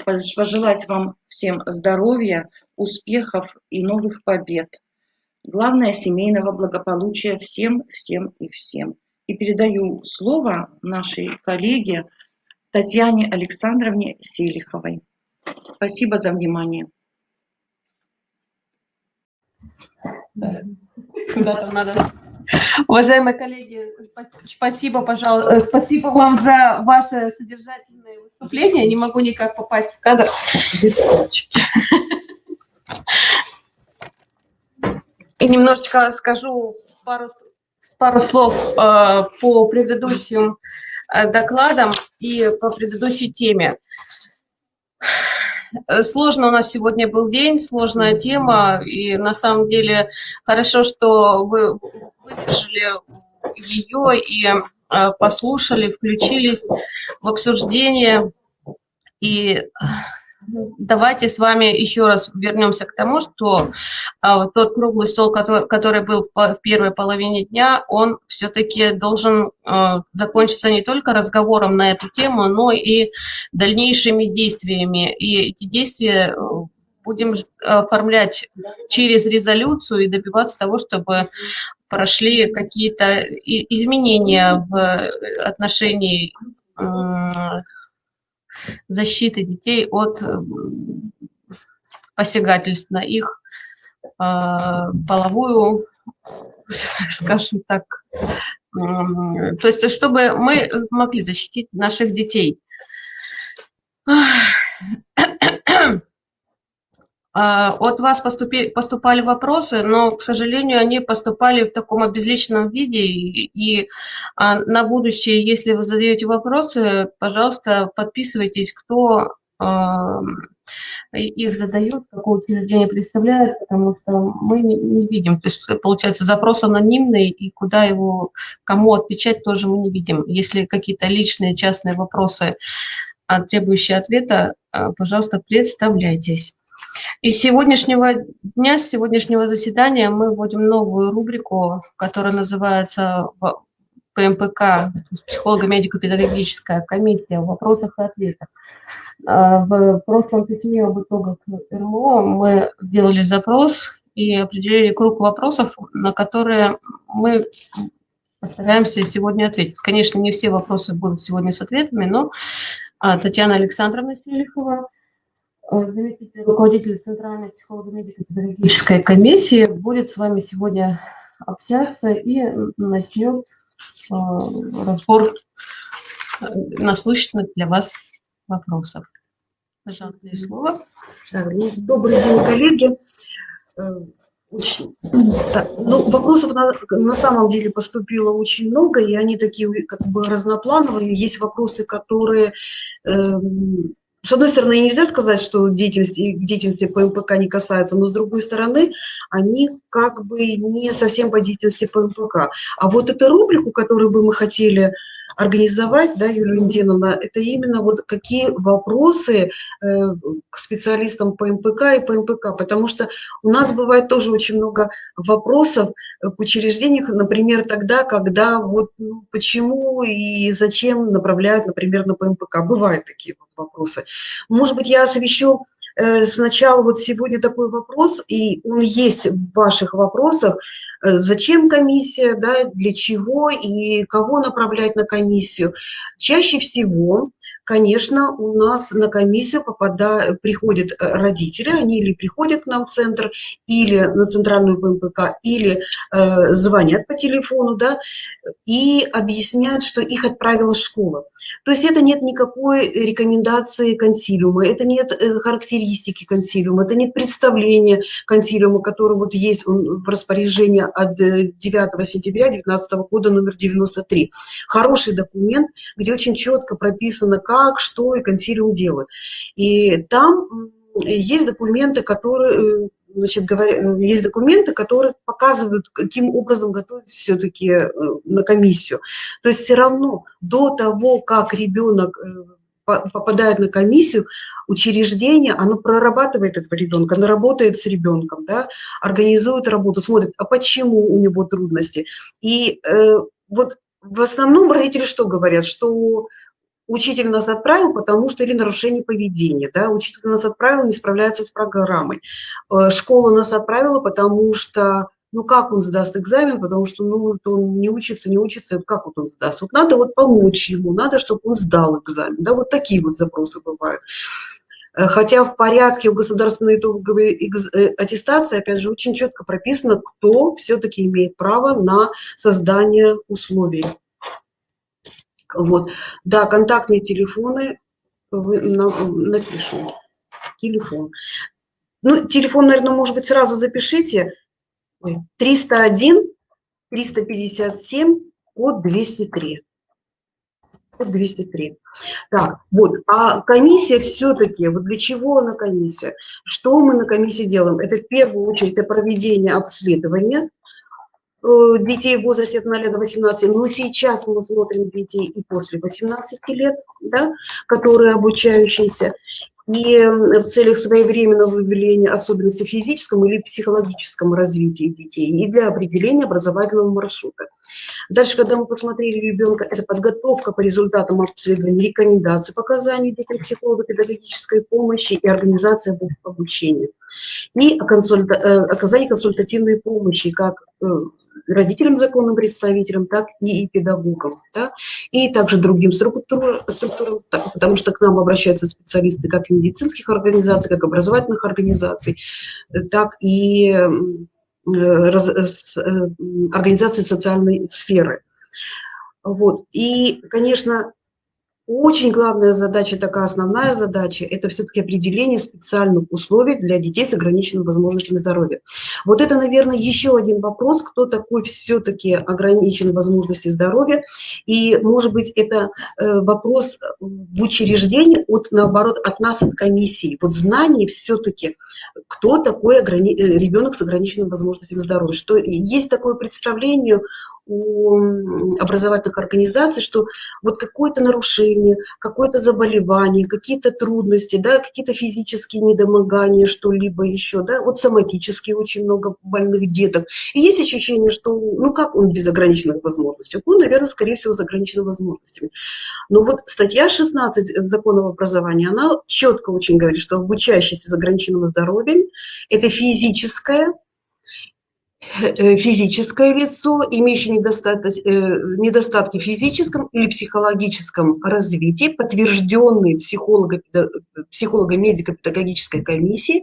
пожелать вам всем здоровья, успехов и новых побед. Главное, семейного благополучия всем, всем и всем. И передаю слово нашей коллеге Татьяне Александровне Селиховой. Спасибо за внимание. Куда-то надо. Уважаемые коллеги, спасибо, пожалуйста, спасибо вам за ваше содержательное выступление. Не могу никак попасть в кадр без ссылочки. И немножечко скажу пару слов по предыдущим докладам и по предыдущей теме. Сложно у нас сегодня был день, сложная тема, и на самом деле хорошо, что вы выдержали ее и послушали, включились в обсуждение. И давайте с вами еще раз вернемся к тому, что тот круглый стол, который был в первой половине дня, он все-таки должен закончиться не только разговором на эту тему, но и дальнейшими действиями. И эти действия будем оформлять через резолюцию и добиваться того, чтобы прошли какие-то изменения в отношении защиты детей от посягательств на их половую, скажем так, то есть чтобы мы могли защитить наших детей. От вас поступали вопросы, но, к сожалению, они поступали в таком обезличенном виде, и на будущее, если вы задаете вопросы, пожалуйста, подписывайтесь, кто их задает, какое учреждение представляет, потому что мы не видим. То есть, получается, запрос анонимный, и куда его, кому отвечать, тоже мы не видим. Если какие-то личные, частные вопросы, требующие ответа, пожалуйста, представляйтесь. И с сегодняшнего дня, с сегодняшнего заседания мы вводим новую рубрику, которая называется ПМПК, психолого-медико-педагогическая комиссия в вопросах и ответах. В прошлом письме об итогах РМО мы делали запрос и определили круг вопросов, на которые мы постараемся сегодня ответить. Конечно, не все вопросы будут сегодня с ответами, но Татьяна Александровна Селихова, заместитель руководителя Центральной психолого-медико-педагогической комиссии, будет с вами сегодня общаться и начнет разбор наслышанных для вас вопросов. Пожалуйста, слово. Добрый день, коллеги. Вопросов на самом деле поступило очень много, и они такие как бы разноплановые. Есть вопросы, которые, с одной стороны, нельзя сказать, что деятельности ПМПК не касаются, но с другой стороны, они как бы не совсем по деятельности ПМПК. А вот эту рубрику, которую бы мы хотели организовать, да, Юлия Валентиновна, это именно вот какие вопросы к специалистам по МПК и по МПК, потому что у нас бывает тоже очень много вопросов к учреждениям, например, тогда, когда вот почему и зачем направляют, например, на ПМПК. Бывают такие вопросы. Может быть, я освещу сначала вот сегодня такой вопрос, и он есть в ваших вопросах. Зачем комиссия, да, для чего и кого направлять на комиссию? Чаще всего, конечно, у нас на комиссию приходят родители, они или приходят к нам в центр, или на центральную ПМПК, или звонят по телефону, да, и объясняют, что их отправила школа. То есть это нет никакой рекомендации консилиума, это нет характеристики консилиума, это нет представления консилиума, который вот есть в распоряжении от 9 сентября 2019 года номер 93. Хороший документ, где очень четко прописано, как, что и консилиум делает. И там есть документы, которые... есть документы, которые показывают, каким образом готовить все-таки на комиссию. То есть все равно до того, как ребенок попадают на комиссию, учреждение, оно прорабатывает этого ребенка, оно работает с ребенком, да, организует работу, смотрит, а почему у него трудности. И вот в основном родители что говорят, что учитель нас отправил, потому что или нарушение поведения, да, учитель нас отправил, не справляется с программой. Школа нас отправила, потому что, ну, как он сдаст экзамен, потому что, ну, вот он не учится, как вот он сдаст. Вот надо вот помочь ему, надо, чтобы он сдал экзамен, да, вот такие вот запросы бывают. Хотя в порядке у государственной итоговой аттестации, опять же, очень четко прописано, кто все-таки имеет право на создание условий. Вот. Да, контактные телефоны напишу. Телефон. Ну, телефон, наверное, может быть, сразу запишите. 301 357 код 203. Код 203. Так, вот. А комиссия все-таки, вот для чего она комиссия? Что мы на комиссии делаем? Это в первую очередь это проведение обследования детей в возрасте от 0 до 18, но сейчас мы смотрим детей и после 18 лет, да, которые обучающиеся, и в целях своевременного выявления особенностей в физическом или психологическом развитии детей, и для определения образовательного маршрута. Дальше, когда мы посмотрели ребенка, это подготовка по результатам обследования, рекомендаций, показаний детям психолого-педагогической помощи и организация обучения. И оказание консультативной помощи как родителям, законным представителям, так и педагогам, да, и также другим структурам, потому что к нам обращаются специалисты как и медицинских организаций, как и образовательных организаций, так и организаций социальной сферы. Вот. И, конечно, очень главная задача, такая основная задача, это все-таки определение специальных условий для детей с ограниченными возможностями здоровья. Вот это, наверное, еще один вопрос, кто такой все-таки ограниченный возможности здоровья. И, может быть, это вопрос в учреждении, наоборот, от нас, от комиссии. Вот знание все-таки, кто такой ребенок с ограниченными возможностями здоровья. Что есть такое представление у образовательных организаций, что вот какое-то нарушение, какое-то заболевание, какие-то трудности, да, какие-то физические недомогания, что-либо еще, да, вот соматически очень много больных деток. И есть ощущение, что, ну как он без ограниченных возможностей? Он, наверное, скорее всего, с ограниченными возможностями. Но вот статья 16 Закона об образовании, она четко очень говорит, что обучающийся с ограниченным здоровьем – это физическое лицо, имеющее недостатки в физическом или психологическом развитии, подтвержденные психолого-медико-педагогической комиссией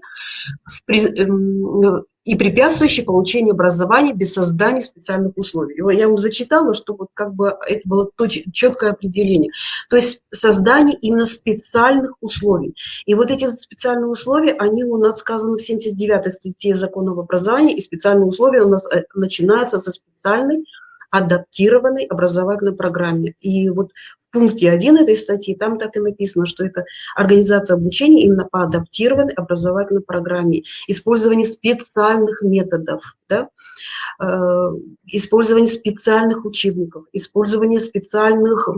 и препятствующие получению образования без создания специальных условий. Я вам зачитала, чтобы как бы это было четкое определение. То есть создание именно специальных условий. И вот эти специальные условия, они у нас сказаны в 79-й статье Закона об образовании, и специальные условия у нас начинаются со специальной адаптированной образовательной программе. И вот в пункте 1 этой статьи там так и написано, что это организация обучения именно по адаптированной образовательной программе, использование специальных методов, да, использование специальных учебников, использование специальных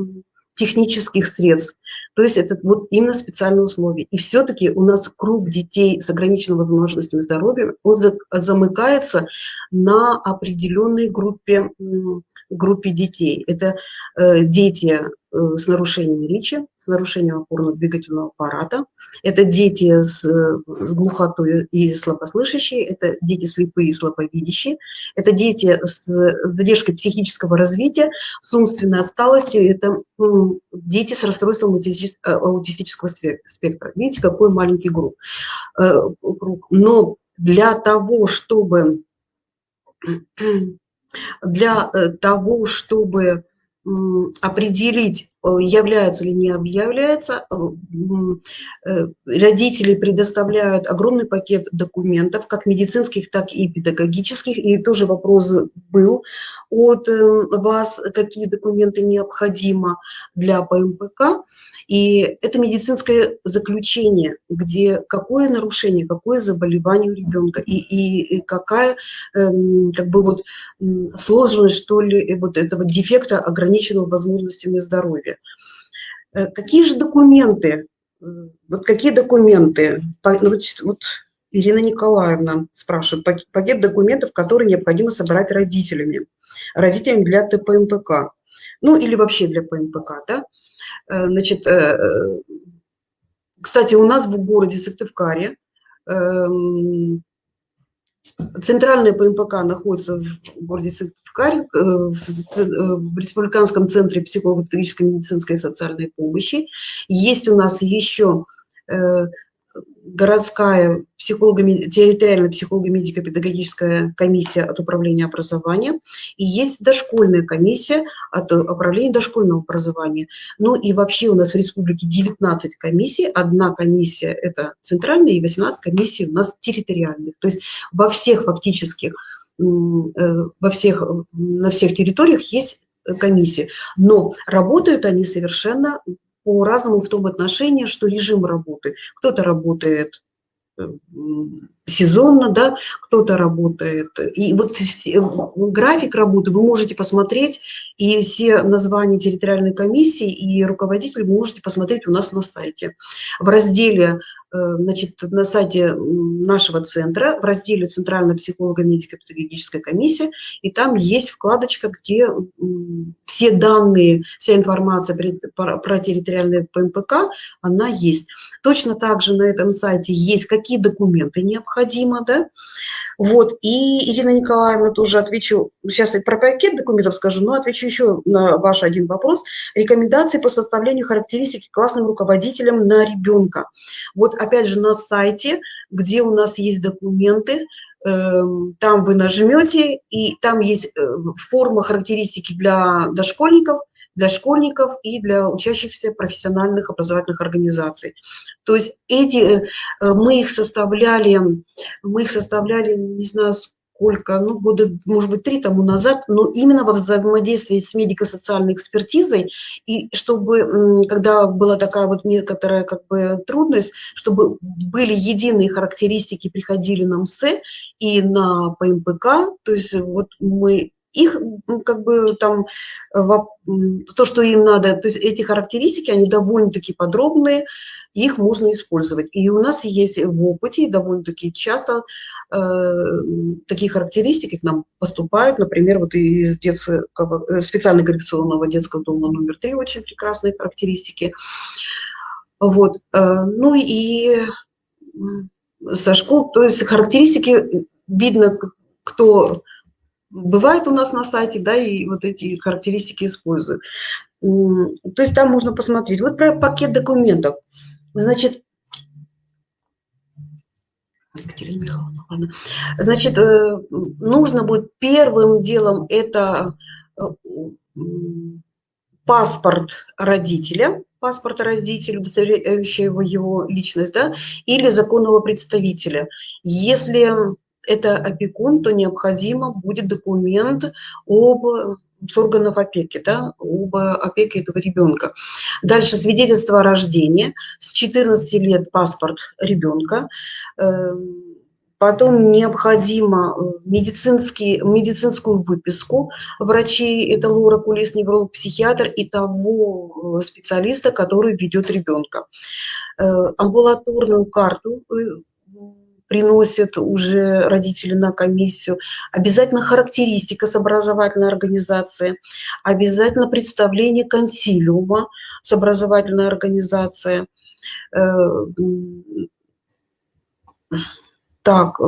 технических средств. То есть это вот именно специальные условия. И все-таки у нас круг детей с ограниченными возможностями здоровья, он замыкается на определенной группе детей. Это дети с нарушением речи, с нарушением опорно-двигательного аппарата, это дети с глухотой и слабослышащие, это дети слепые и слабовидящие, это дети с задержкой психического развития, с умственной отсталостью, это дети с расстройством аутистического спектра. Видите, какой маленький круг. Но для того, чтобы определить, является или не является, родители предоставляют огромный пакет документов, как медицинских, так и педагогических. И тоже вопрос был от вас, какие документы необходимы для ПМПК. И это медицинское заключение, где какое нарушение, какое заболевание у ребенка и какая как бы вот сложность, что ли, вот этого дефекта, ограниченного возможностями здоровья. Какие же документы, вот какие документы, ну, вот Ирина Николаевна спрашивает, пакет документов, которые необходимо собрать родителям для ТПМПК, ну или вообще для ПМПК, да? Значит, кстати, у нас в городе Сыктывкаре центральная ПМПК находится в городе Сыктывкаре, в Республиканском центре психолого-педагогической, медицинской и социальной помощи. Есть у нас еще городская территориальная психолого-медико-педагогическая комиссия от управления образования, и есть дошкольная комиссия от управления дошкольного образования. Ну и вообще у нас в республике 19 комиссий, одна комиссия – это центральная, и 18 комиссий у нас территориальных. То есть во всех фактически, на всех территориях есть комиссии, но работают они совершенно по-разному в том отношении, что режим работы. Кто-то работает сезонно, да, кто-то работает. И вот график работы вы можете посмотреть, и все названия территориальной комиссии и руководителей вы можете посмотреть у нас на сайте. В разделе, значит, на сайте нашего центра, в разделе «Центральная психолого-медико-педагогическая комиссия», и там есть вкладочка, где все данные, вся информация про территориальные ПМПК, она есть. Точно так же на этом сайте есть, какие документы необходимо, да. Вот, и Ирина Николаевна, тоже отвечу, сейчас я про пакет документов скажу, но отвечу еще на ваш один вопрос. Рекомендации по составлению характеристики классным руководителям на ребенка. Вот опять же на сайте, где у нас есть документы, там вы нажмете, и там есть форма характеристики для дошкольников, для школьников и для учащихся профессиональных образовательных организаций. То есть мы их составляли, не знаю сколько, ну, года, может быть, 3 тому назад, но именно во взаимодействии с медико-социальной экспертизой, и чтобы, когда была такая вот некоторая как бы трудность, чтобы были единые характеристики, приходили на МСЭ и на ПМПК, то есть вот мы их как бы там, то, что им надо, то есть эти характеристики, они довольно-таки подробные, их можно использовать. И у нас есть в опыте довольно-таки часто такие характеристики к нам поступают, например, вот из специально коррекционного детского дома номер 3 очень прекрасные характеристики. Вот. Ну и со школ, то есть характеристики видно, кто бывает у нас на сайте, да, и вот эти характеристики используют. То есть там можно посмотреть. Вот про пакет документов. Значит, нужно будет первым делом это паспорт родителя, удостоверяющий его личность, да, или законного представителя. Если это опекун, то необходимо будет документ с органов опеки, да, об опеке этого ребенка. Дальше свидетельство о рождении, с 14 лет паспорт ребенка. Потом необходимо медицинскую выписку врачей, это лор, окулист, невролог, психиатр и того специалиста, который ведет ребенка. Амбулаторную карту приносят уже родители на комиссию, обязательно характеристика с образовательной организацией, обязательно представление консилиума с образовательной организацией. Так,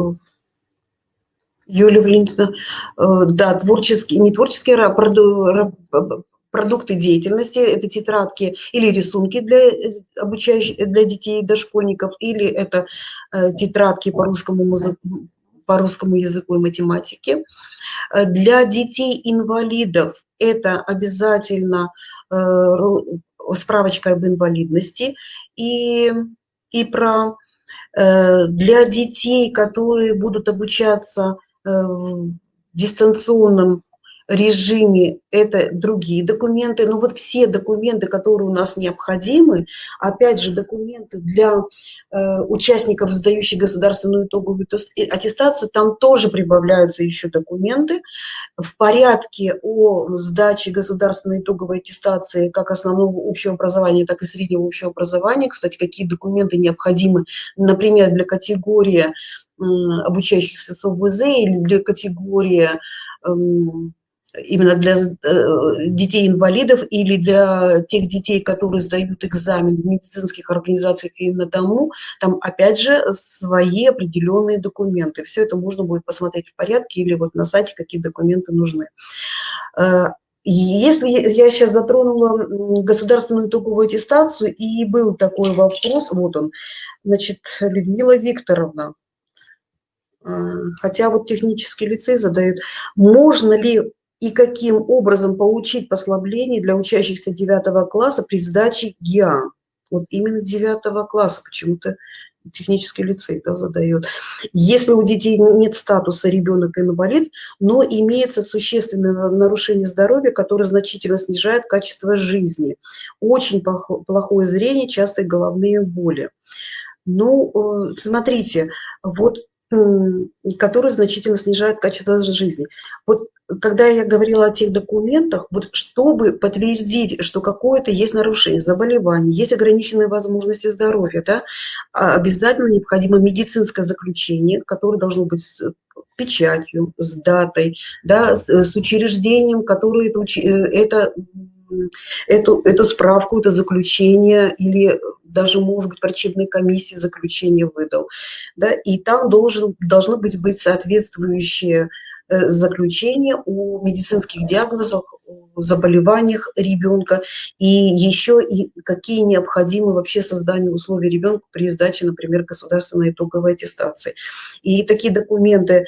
Юлия Валентиновна, да, продукты деятельности, это тетрадки или рисунки для детей, дошкольников, или это тетрадки по русскому языку и математике. Для детей-инвалидов это обязательно справочка об инвалидности для детей, которые будут обучаться дистанционным режиме это другие документы. Но вот все документы, которые у нас необходимы, опять же, документы для участников, сдающих государственную итоговую аттестацию, там тоже прибавляются еще документы. В порядке о сдаче государственной итоговой аттестации как основного общего образования, так и среднего общего образования. Кстати, какие документы необходимы, например, для категории обучающихся с ОВЗ или для категории именно для детей-инвалидов или для тех детей, которые сдают экзамен в медицинских организациях и на дому, там опять же свои определенные документы. Все это можно будет посмотреть в порядке или вот на сайте, какие документы нужны. Если я сейчас затронула государственную итоговую аттестацию, и был такой вопрос, вот он, значит, Людмила Викторовна, хотя вот технический лицей задает, можно ли и каким образом получить послабление для учащихся 9 класса при сдаче ГИА? Вот именно 9 класса почему-то технический лицей, да, задает. Если у детей нет статуса ребенок-инвалид, но имеется существенное нарушение здоровья, которое значительно снижает качество жизни, очень плохое зрение, частые головные боли. Ну, смотрите, вот, которые значительно снижают качество жизни. Вот когда я говорила о тех документах, вот чтобы подтвердить, что какое-то есть нарушение, заболевание, есть ограниченные возможности здоровья, да, обязательно необходимо медицинское заключение, которое должно быть с печатью, с датой, да, с учреждением, которое эту справку, это заключение или даже, может быть, врачебной комиссии заключение выдал. Да, и там должно быть соответствующее заключение о медицинских диагнозах, о заболеваниях ребенка и еще и какие необходимы вообще созданию условий ребенку при сдаче, например, государственной итоговой аттестации. И такие документы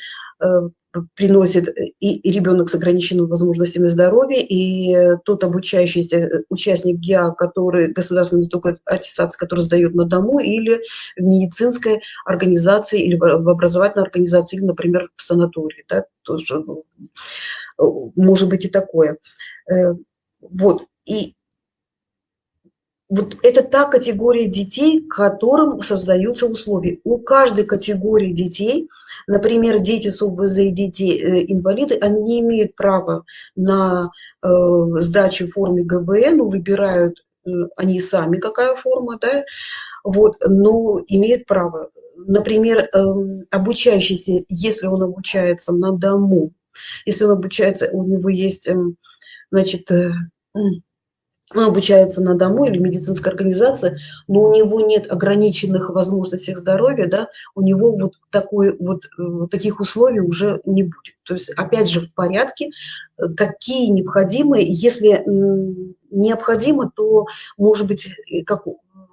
приносит и ребенок с ограниченными возможностями здоровья, и тот обучающийся участник ГИА, который государственной итоговой аттестации, который сдает на дому или в медицинской организации, или в образовательной организации, или, например, в санатории. Да, тоже может быть и такое. Вот. И вот это та категория детей, которым создаются условия. У каждой категории детей, например, дети с ОВЗ и дети-инвалиды, они не имеют права на сдачу в форме ГБН, выбирают они сами, какая форма, да, вот, но имеют право. Например, обучающийся, если он обучается на дому, если он обучается, у него есть, значит, он обучается на дому или медицинской организации, но у него нет ограниченных возможностей здоровья, да, у него вот таких условий уже не будет. То есть, опять же, в порядке, какие необходимы, если необходимо, то, может быть,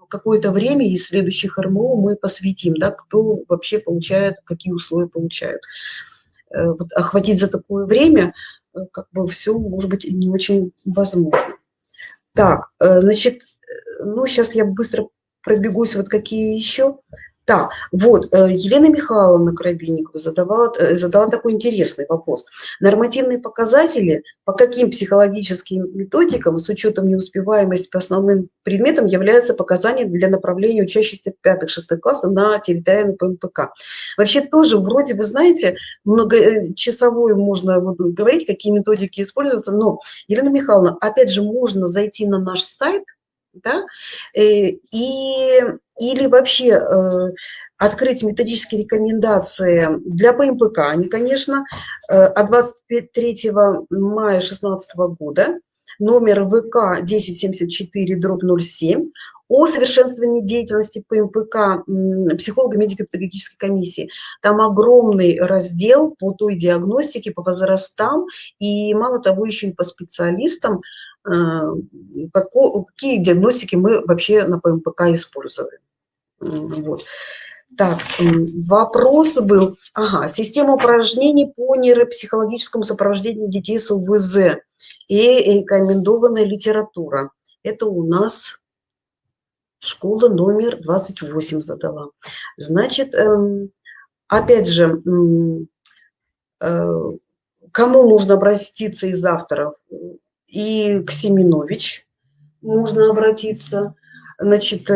какое-то время из следующих РМО мы посвятим, да, кто вообще получает, какие условия получают. Вот, охватить за такое время, как бы все, может быть, не очень возможно. Так, значит, ну, сейчас я быстро пробегусь, вот какие еще. Так, вот, Елена Михайловна Коробейникова задала такой интересный вопрос. Нормативные показатели по каким психологическим методикам с учетом неуспеваемости по основным предметам являются показания для направления учащихся 5-6 классов на территориальный ПМПК? Вообще тоже вроде, вы знаете, многочасовой можно говорить, какие методики используются, но, Елена Михайловна, опять же, можно зайти на наш сайт, да, или вообще открыть методические рекомендации для ПМПК. Они, конечно, от 23 мая 2016 года, номер ВК 1074/07, о совершенствовании деятельности ПМПК психолого-медико-педагогической комиссии. Там огромный раздел по той диагностике, по возрастам и, мало того, еще и по специалистам, какие диагностики мы вообще на ПМПК используем. Вот. Так, вопрос был. Ага, система упражнений по нейропсихологическому сопровождению детей с ОВЗ и рекомендованная литература. Это у нас школа номер 28 задала. Значит, опять же, кому можно обратиться из авторов? И к Семенович можно обратиться, значит,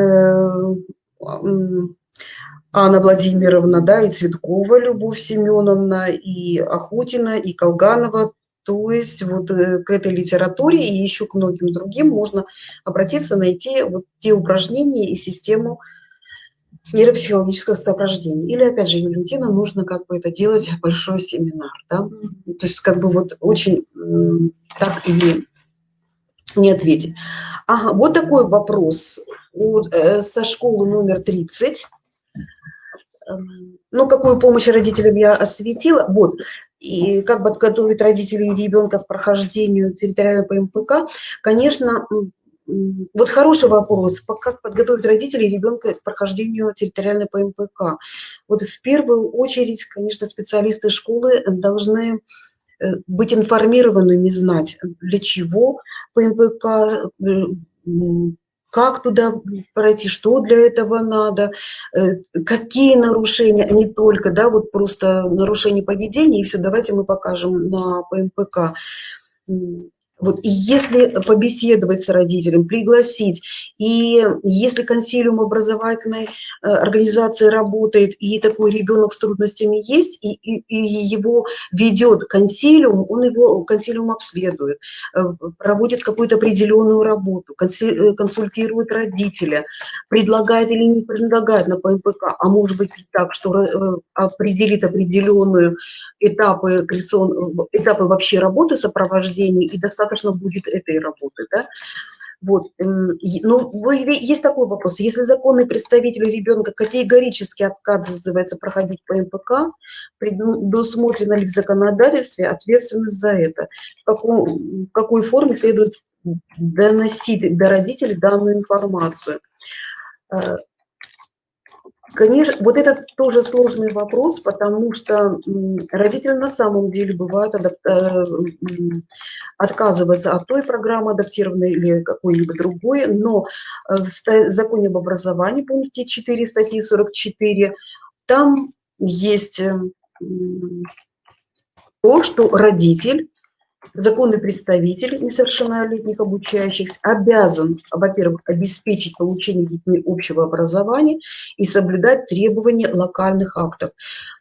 Анна Владимировна, да, и Цветкова Любовь Семеновна, и Охотина, и Колганова. То есть вот к этой литературе и еще к многим другим можно обратиться, найти вот те упражнения и систему нейропсихологического соображения. Или, опять же, Валентина, нужно как бы это делать большой семинар, да? То есть как бы вот очень так и не ответить. Ага, вот такой вопрос со школы номер 30. Ну, какую помощь родителям я осветила. Вот. И как подготовить родителей и ребенка к прохождению территориального ПМПК. Конечно, вот хороший вопрос. Как подготовить родителей и ребенка к прохождению территориальной ПМПК. Вот в первую очередь, конечно, специалисты школы должны быть информированными, знать, для чего ПМПК, как туда пройти, что для этого надо, какие нарушения, а не только, да, вот просто нарушение поведения, и все, давайте мы покажем на ПМПК. Вот, и если побеседовать с родителем, пригласить, и если консилиум образовательной организации работает, и такой ребенок с трудностями есть, и его ведет консилиум, он его консилиум обследует, проводит какую-то определенную работу, консультирует родителя, предлагает или не предлагает на ПМПК, а может быть и так, что определит определенные этапы вообще работы сопровождения, и достаточно будет этой работы, да? Вот. Но есть такой вопрос. Если законный представитель ребенка категорически отказывается проходить ПМПК, предусмотрена ли в законодательстве ответственность за это? В какой форме следует доносить до родителей данную информацию? Конечно, вот это тоже сложный вопрос, потому что родители на самом деле бывают отказываются от той программы адаптированной или какой-либо другой, но в законе об образовании, пункте 4 статьи 44, там есть то, что родитель, законный представитель несовершеннолетних обучающихся обязан, во-первых, обеспечить получение детьми общего образования и соблюдать требования локальных актов.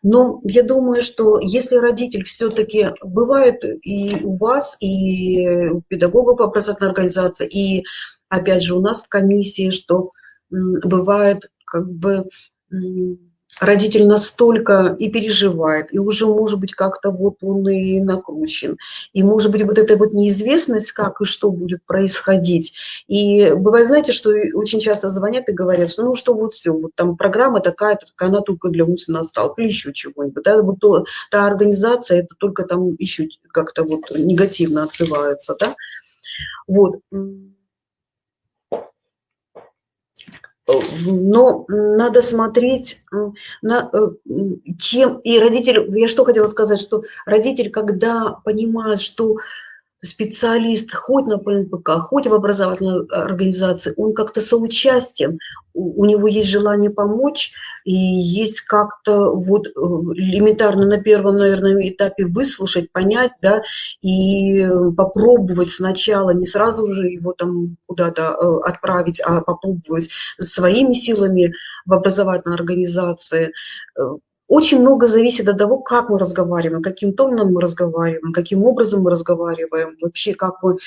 Но я думаю, что если родитель все-таки бывает и у вас, и у педагогов образовательной организации, и опять же у нас в комиссии, что бывает как бы родитель настолько и переживает, и уже, может быть, как-то вот он и накручен. И, может быть, вот эта вот неизвестность, как и что будет происходить. И бывает, знаете, что очень часто звонят и говорят, что ну что вот все, вот там программа такая, она только для умственно отсталых, или еще чего-нибудь. Да? Вот та организация, это только там еще как-то вот негативно отзывается. Да? Вот. Но надо смотреть, чем... И родитель, я что хотела сказать, что родитель, когда понимает, что специалист хоть на ПМПК, хоть в образовательной организации, он как-то соучастен, у него есть желание помочь, и есть как-то вот элементарно на первом, наверное, этапе выслушать, понять, да, и попробовать сначала, не сразу же его там куда-то отправить, а попробовать своими силами в образовательной организации. Очень много зависит от того, как мы разговариваем, каким тоном мы разговариваем, каким образом мы разговариваем, вообще как мы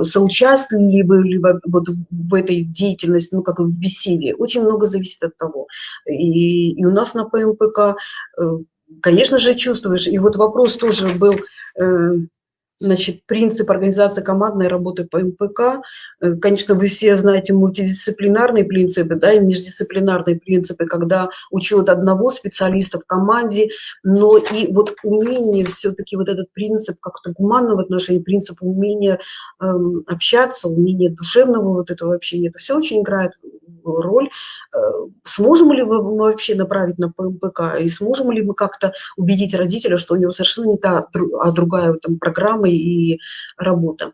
соучаствовали вот в этой деятельности, ну как в беседе. Очень много зависит от того. И у нас на ПМПК, конечно же, чувствуешь. И вот вопрос тоже был... Значит, принцип организации командной работы по МПК. Конечно, вы все знаете мультидисциплинарные принципы, да, и междисциплинарные принципы, когда учет одного специалиста в команде, но и вот умение все-таки вот этот принцип как-то гуманного отношения, принцип умения общаться, умение душевного вот этого общения, это все очень играет роль. Сможем ли мы вообще направить на ПМПК, и сможем ли мы как-то убедить родителя, что у него совершенно не та, а другая там программа и работа.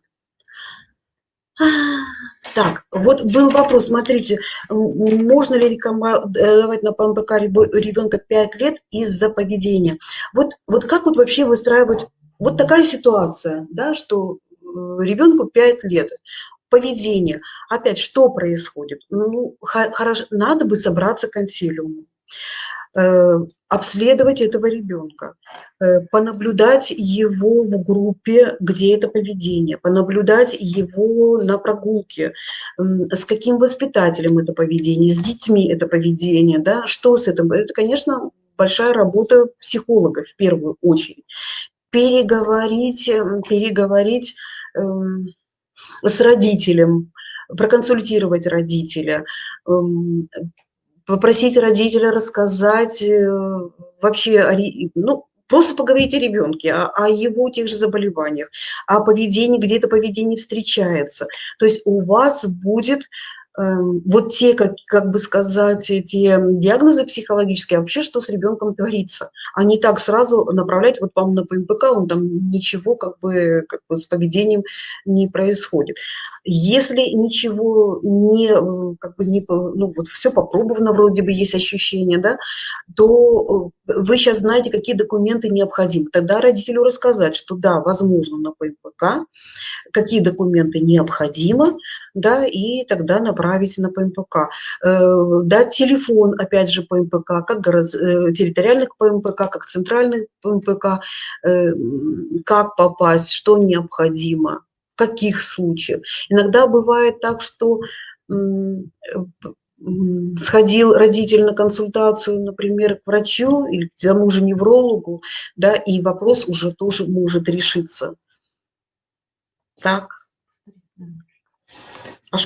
Так, вот был вопрос, смотрите, можно ли рекомендовать на ПМПК ребенка 5 лет из-за поведения? Вот как вот вообще выстраивать вот такая ситуация, да, что ребенку 5 лет. Поведение. Опять, что происходит? Ну, хорошо, надо бы собраться к консилиуму, обследовать этого ребенка, понаблюдать его в группе, где это поведение, понаблюдать его на прогулке, с каким воспитателем это поведение, с детьми это поведение, да, что с этим. Это, конечно, большая работа психолога в первую очередь. Переговорить с родителем, проконсультировать родителя, попросить родителя рассказать вообще, ну, просто поговорить о ребенке, о его тех же заболеваниях, о поведении, где это поведение встречается. То есть у вас будет вот те, как бы сказать, эти диагнозы психологические, вообще, что с ребенком творится. А не так сразу направлять вот вам на ПМПК, он там ничего как бы с поведением не происходит. Если ничего ну вот все попробовано, вроде бы есть ощущение, да, то вы сейчас знаете, какие документы необходимы. Тогда родителю рассказать, что да, возможно, на ПМПК, какие документы необходимы, да, и тогда направить на ПМПК. Дать телефон, опять же, ПМПК, как территориальных ПМПК, как центральных ПМПК, как попасть, что необходимо, в каких случаях. Иногда бывает так, что сходил родитель на консультацию, например, к врачу или к тому же неврологу, да, и вопрос уже тоже может решиться. Так. О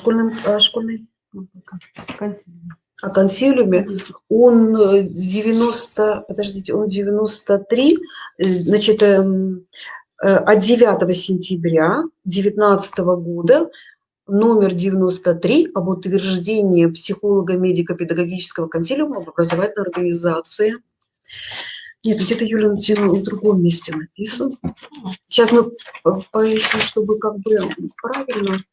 консилиуме он 93, значит, от 9 сентября 2019 года, номер 93, об утверждении психолого-медико-педагогического консилиума в образовательной организации. Нет, где-то, Юля, в другом месте написано. Сейчас мы поищем, чтобы как бы правильно.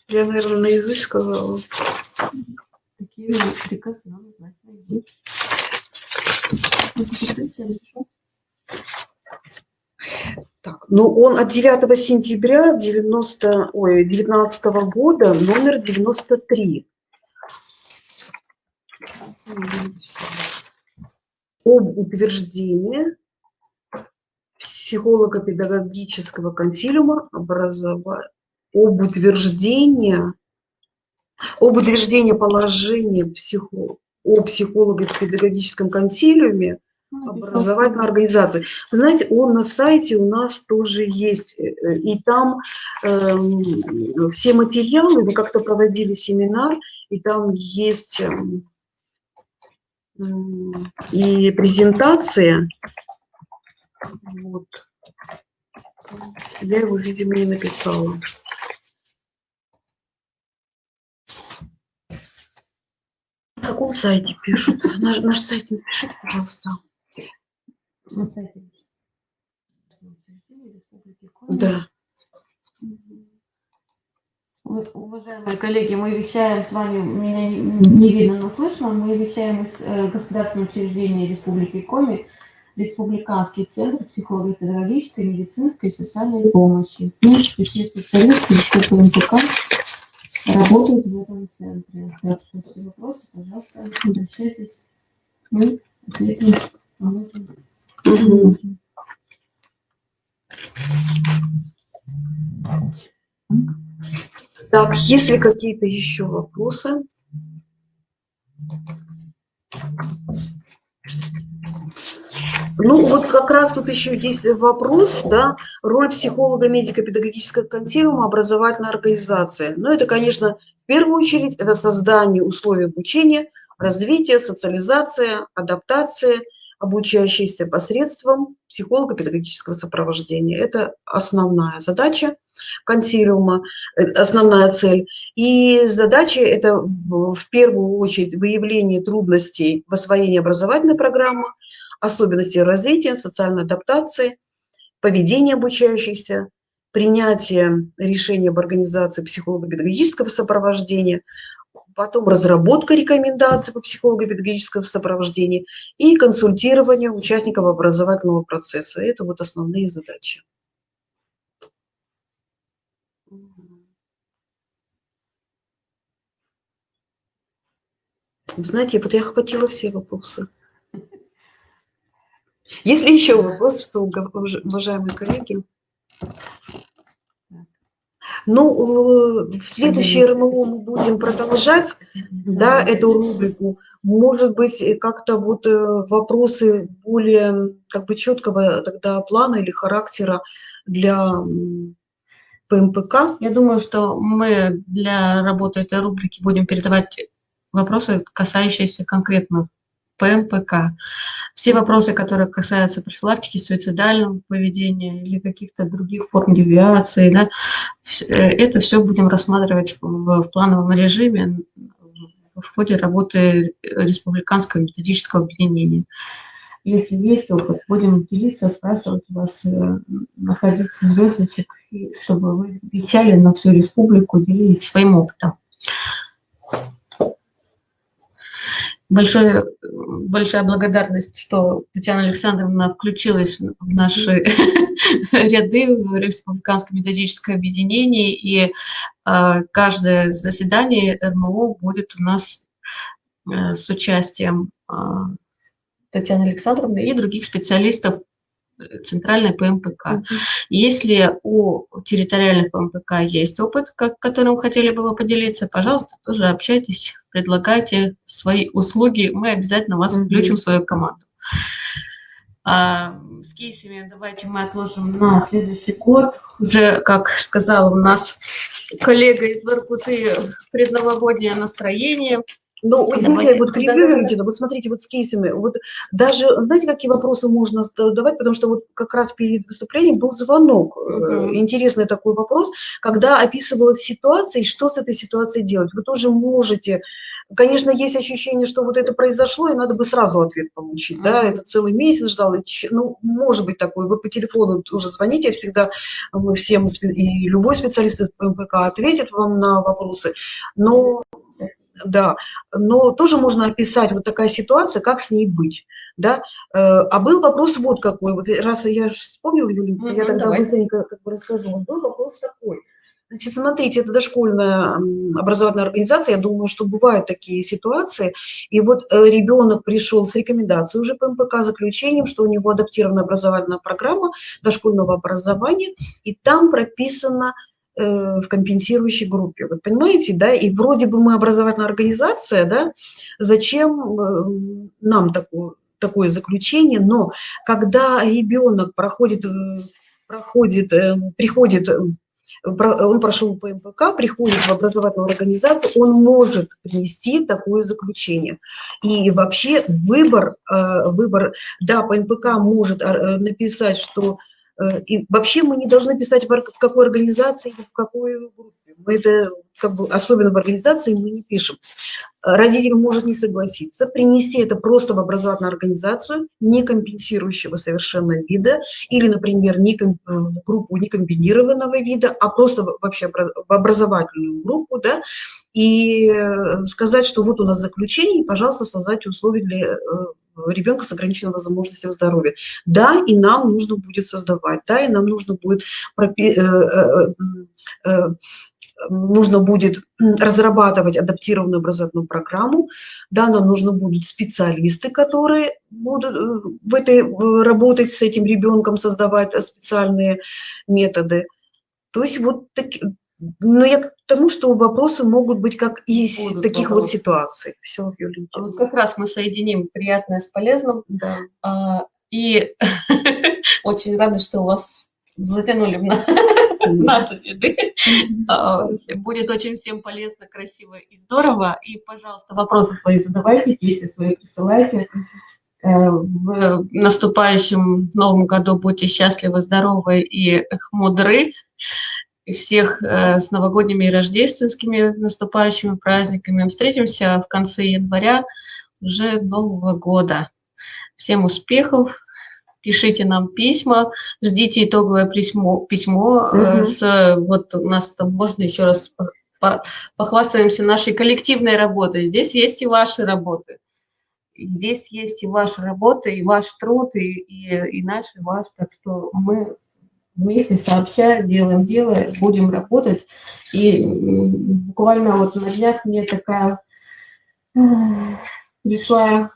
Я, наверное, наизусть сказала. Такие приказы надо знать наизусть. Так, ну он от 9 сентября 2019 года, номер 93. Об утверждении психолого-педагогического консилиума об утверждении положения о психолого-педагогическом консилиуме образовательной организации. Вы знаете, он на сайте у нас тоже есть, и там все материалы, мы как-то проводили семинар, и там есть и презентация. Вот. Я его, видимо, не написала. На каком сайте пишут? Наш сайт напишите, пожалуйста. На сайте. Да. Уважаемые коллеги, мы вещаем с вами, меня не видно, но слышно, мы вещаем из государственного учреждения Республики Коми, Республиканский центр психолого-педагогической, медицинской и социальной помощи. В принципе, все специалисты лица ПМПК работают в этом центре. Так что все вопросы, пожалуйста, обращайтесь. Мы ответим, поможем. Так, есть ли какие-то еще вопросы? Ну, вот как раз тут еще есть вопрос, да, роль психолога медико-педагогического консилиума образовательной организации. Ну, это, конечно, в первую очередь, это создание условий обучения, развития, социализация, адаптация обучающихся посредством психолого-педагогического сопровождения. Это основная задача консилиума, основная цель. И задача – это в первую очередь выявление трудностей в освоении образовательной программы, особенности развития, социальной адаптации, поведения обучающихся, принятие решения об организации психолого-педагогического сопровождения, потом разработка рекомендаций по психолого-педагогическому сопровождению и консультирование участников образовательного процесса. Это вот основные задачи. Знаете, вот я охватила все вопросы. Есть ли еще вопросы, уважаемые коллеги? Ну, в следующее РМО мы будем продолжать, да, эту рубрику. Может быть, как-то вот вопросы более как бы четкого тогда плана или характера для ПМПК. Я думаю, что мы для работы этой рубрики будем передавать вопросы, касающиеся конкретно ПМПК. Все вопросы, которые касаются профилактики суицидального поведения или каких-то других форм девиации, да, это все будем рассматривать в плановом режиме в ходе работы Республиканского методического объединения. Если есть опыт, будем делиться, спрашивать вас, находить звездочек, чтобы вы вещали на всю республику, делились своим опытом. Большая благодарность, что Татьяна Александровна включилась в наши ряды в Республиканское методическое объединение, и каждое заседание РМО будет у нас с участием Татьяны Александровны и других специалистов центральной ПМПК. Если у территориальных ПМПК есть опыт, которым хотели бы вы поделиться, пожалуйста, тоже общайтесь, предлагайте свои услуги, мы обязательно вас включим в свою команду. С кейсами давайте мы отложим на следующий год. Уже, как сказала у нас коллега из Воркуты, предновогоднее настроение. Ну, извините, вот перебью, Валентина, вот смотрите, вот с кейсами, вот даже, знаете, какие вопросы можно задавать, потому что вот как раз перед выступлением был звонок, интересный такой вопрос, когда описывалась ситуация, и что с этой ситуацией делать. Вы тоже можете, конечно, есть ощущение, что вот это произошло, и надо бы сразу ответ получить, да, это целый месяц ждал, ну, может быть такое, вы по телефону тоже звоните, я всегда, мы всем, и любой специалист ПМПК ответит вам на вопросы, но... Да, но тоже можно описать вот такая ситуация, как с ней быть, да. А был вопрос вот какой, вот раз я вспомнила, Юлия, я тогда быстренько как бы рассказала, был вопрос такой. Значит, смотрите, это дошкольная образовательная организация, я думаю, что бывают такие ситуации, и вот ребенок пришел с рекомендацией уже ПМПК, заключением, что у него адаптированная образовательная программа дошкольного образования, и там прописано в компенсирующей группе. Вы понимаете, да? И вроде бы мы образовательная организация, да? Зачем нам такое заключение? Но когда ребенок он прошел ПМПК, приходит в образовательную организацию, он может принести такое заключение. И вообще выбор, да, ПМПК может написать, что и вообще мы не должны писать, в какой организации или в какой группе. Мы это, как бы, особенно в организации мы не пишем. Родитель может не согласиться, принести это просто в образовательную организацию, не компенсирующего совершенно вида, или, например, в группу некомбинированного вида, а просто вообще в образовательную группу, да, и сказать, что вот у нас заключение, и, пожалуйста, создайте условия для ребенка с ограниченными возможностями здоровья. Да, и нам нужно будет создавать, да, и нам нужно будет разрабатывать адаптированную образовательную программу, да, нам нужны будут специалисты, которые будут работать с этим ребенком, создавать специальные методы. То есть вот такие. Но я к тому, что вопросы могут быть как из таких вот ситуаций. Все, Юлия. Вот как раз мы соединим приятное с полезным. Да. И очень рада, что у вас затянули наши ряды. Будет очень всем полезно, красиво и здорово. И, пожалуйста, вопросы свои задавайте, кейсы свои присылайте. В наступающем новом году будьте счастливы, здоровы и мудры. И всех с новогодними и рождественскими наступающими праздниками. Встретимся в конце января уже Нового года. Всем успехов, пишите нам письма, ждите итоговое письмо. Вот у нас там можно еще раз похвастаемся нашей коллективной работой. Здесь есть и ваши работы. Здесь есть и ваша работа, и ваш труд, и наш, и ваш. Так что мы вместе сообща делаем дело, будем работать. И буквально вот на днях мне такая пришла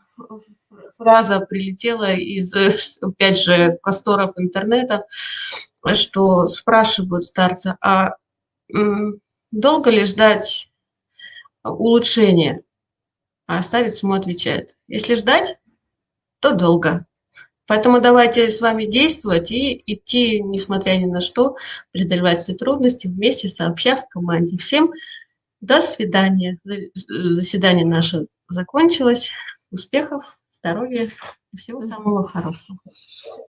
фраза, прилетела из, опять же, просторов интернета, что спрашивают старца, а долго ли ждать улучшения? А старец ему отвечает, если ждать, то долго. Поэтому давайте с вами действовать и идти, несмотря ни на что, преодолевать все трудности, вместе сообща в команде. Всем до свидания. Заседание наше закончилось. Успехов, здоровья и всего самого хорошего.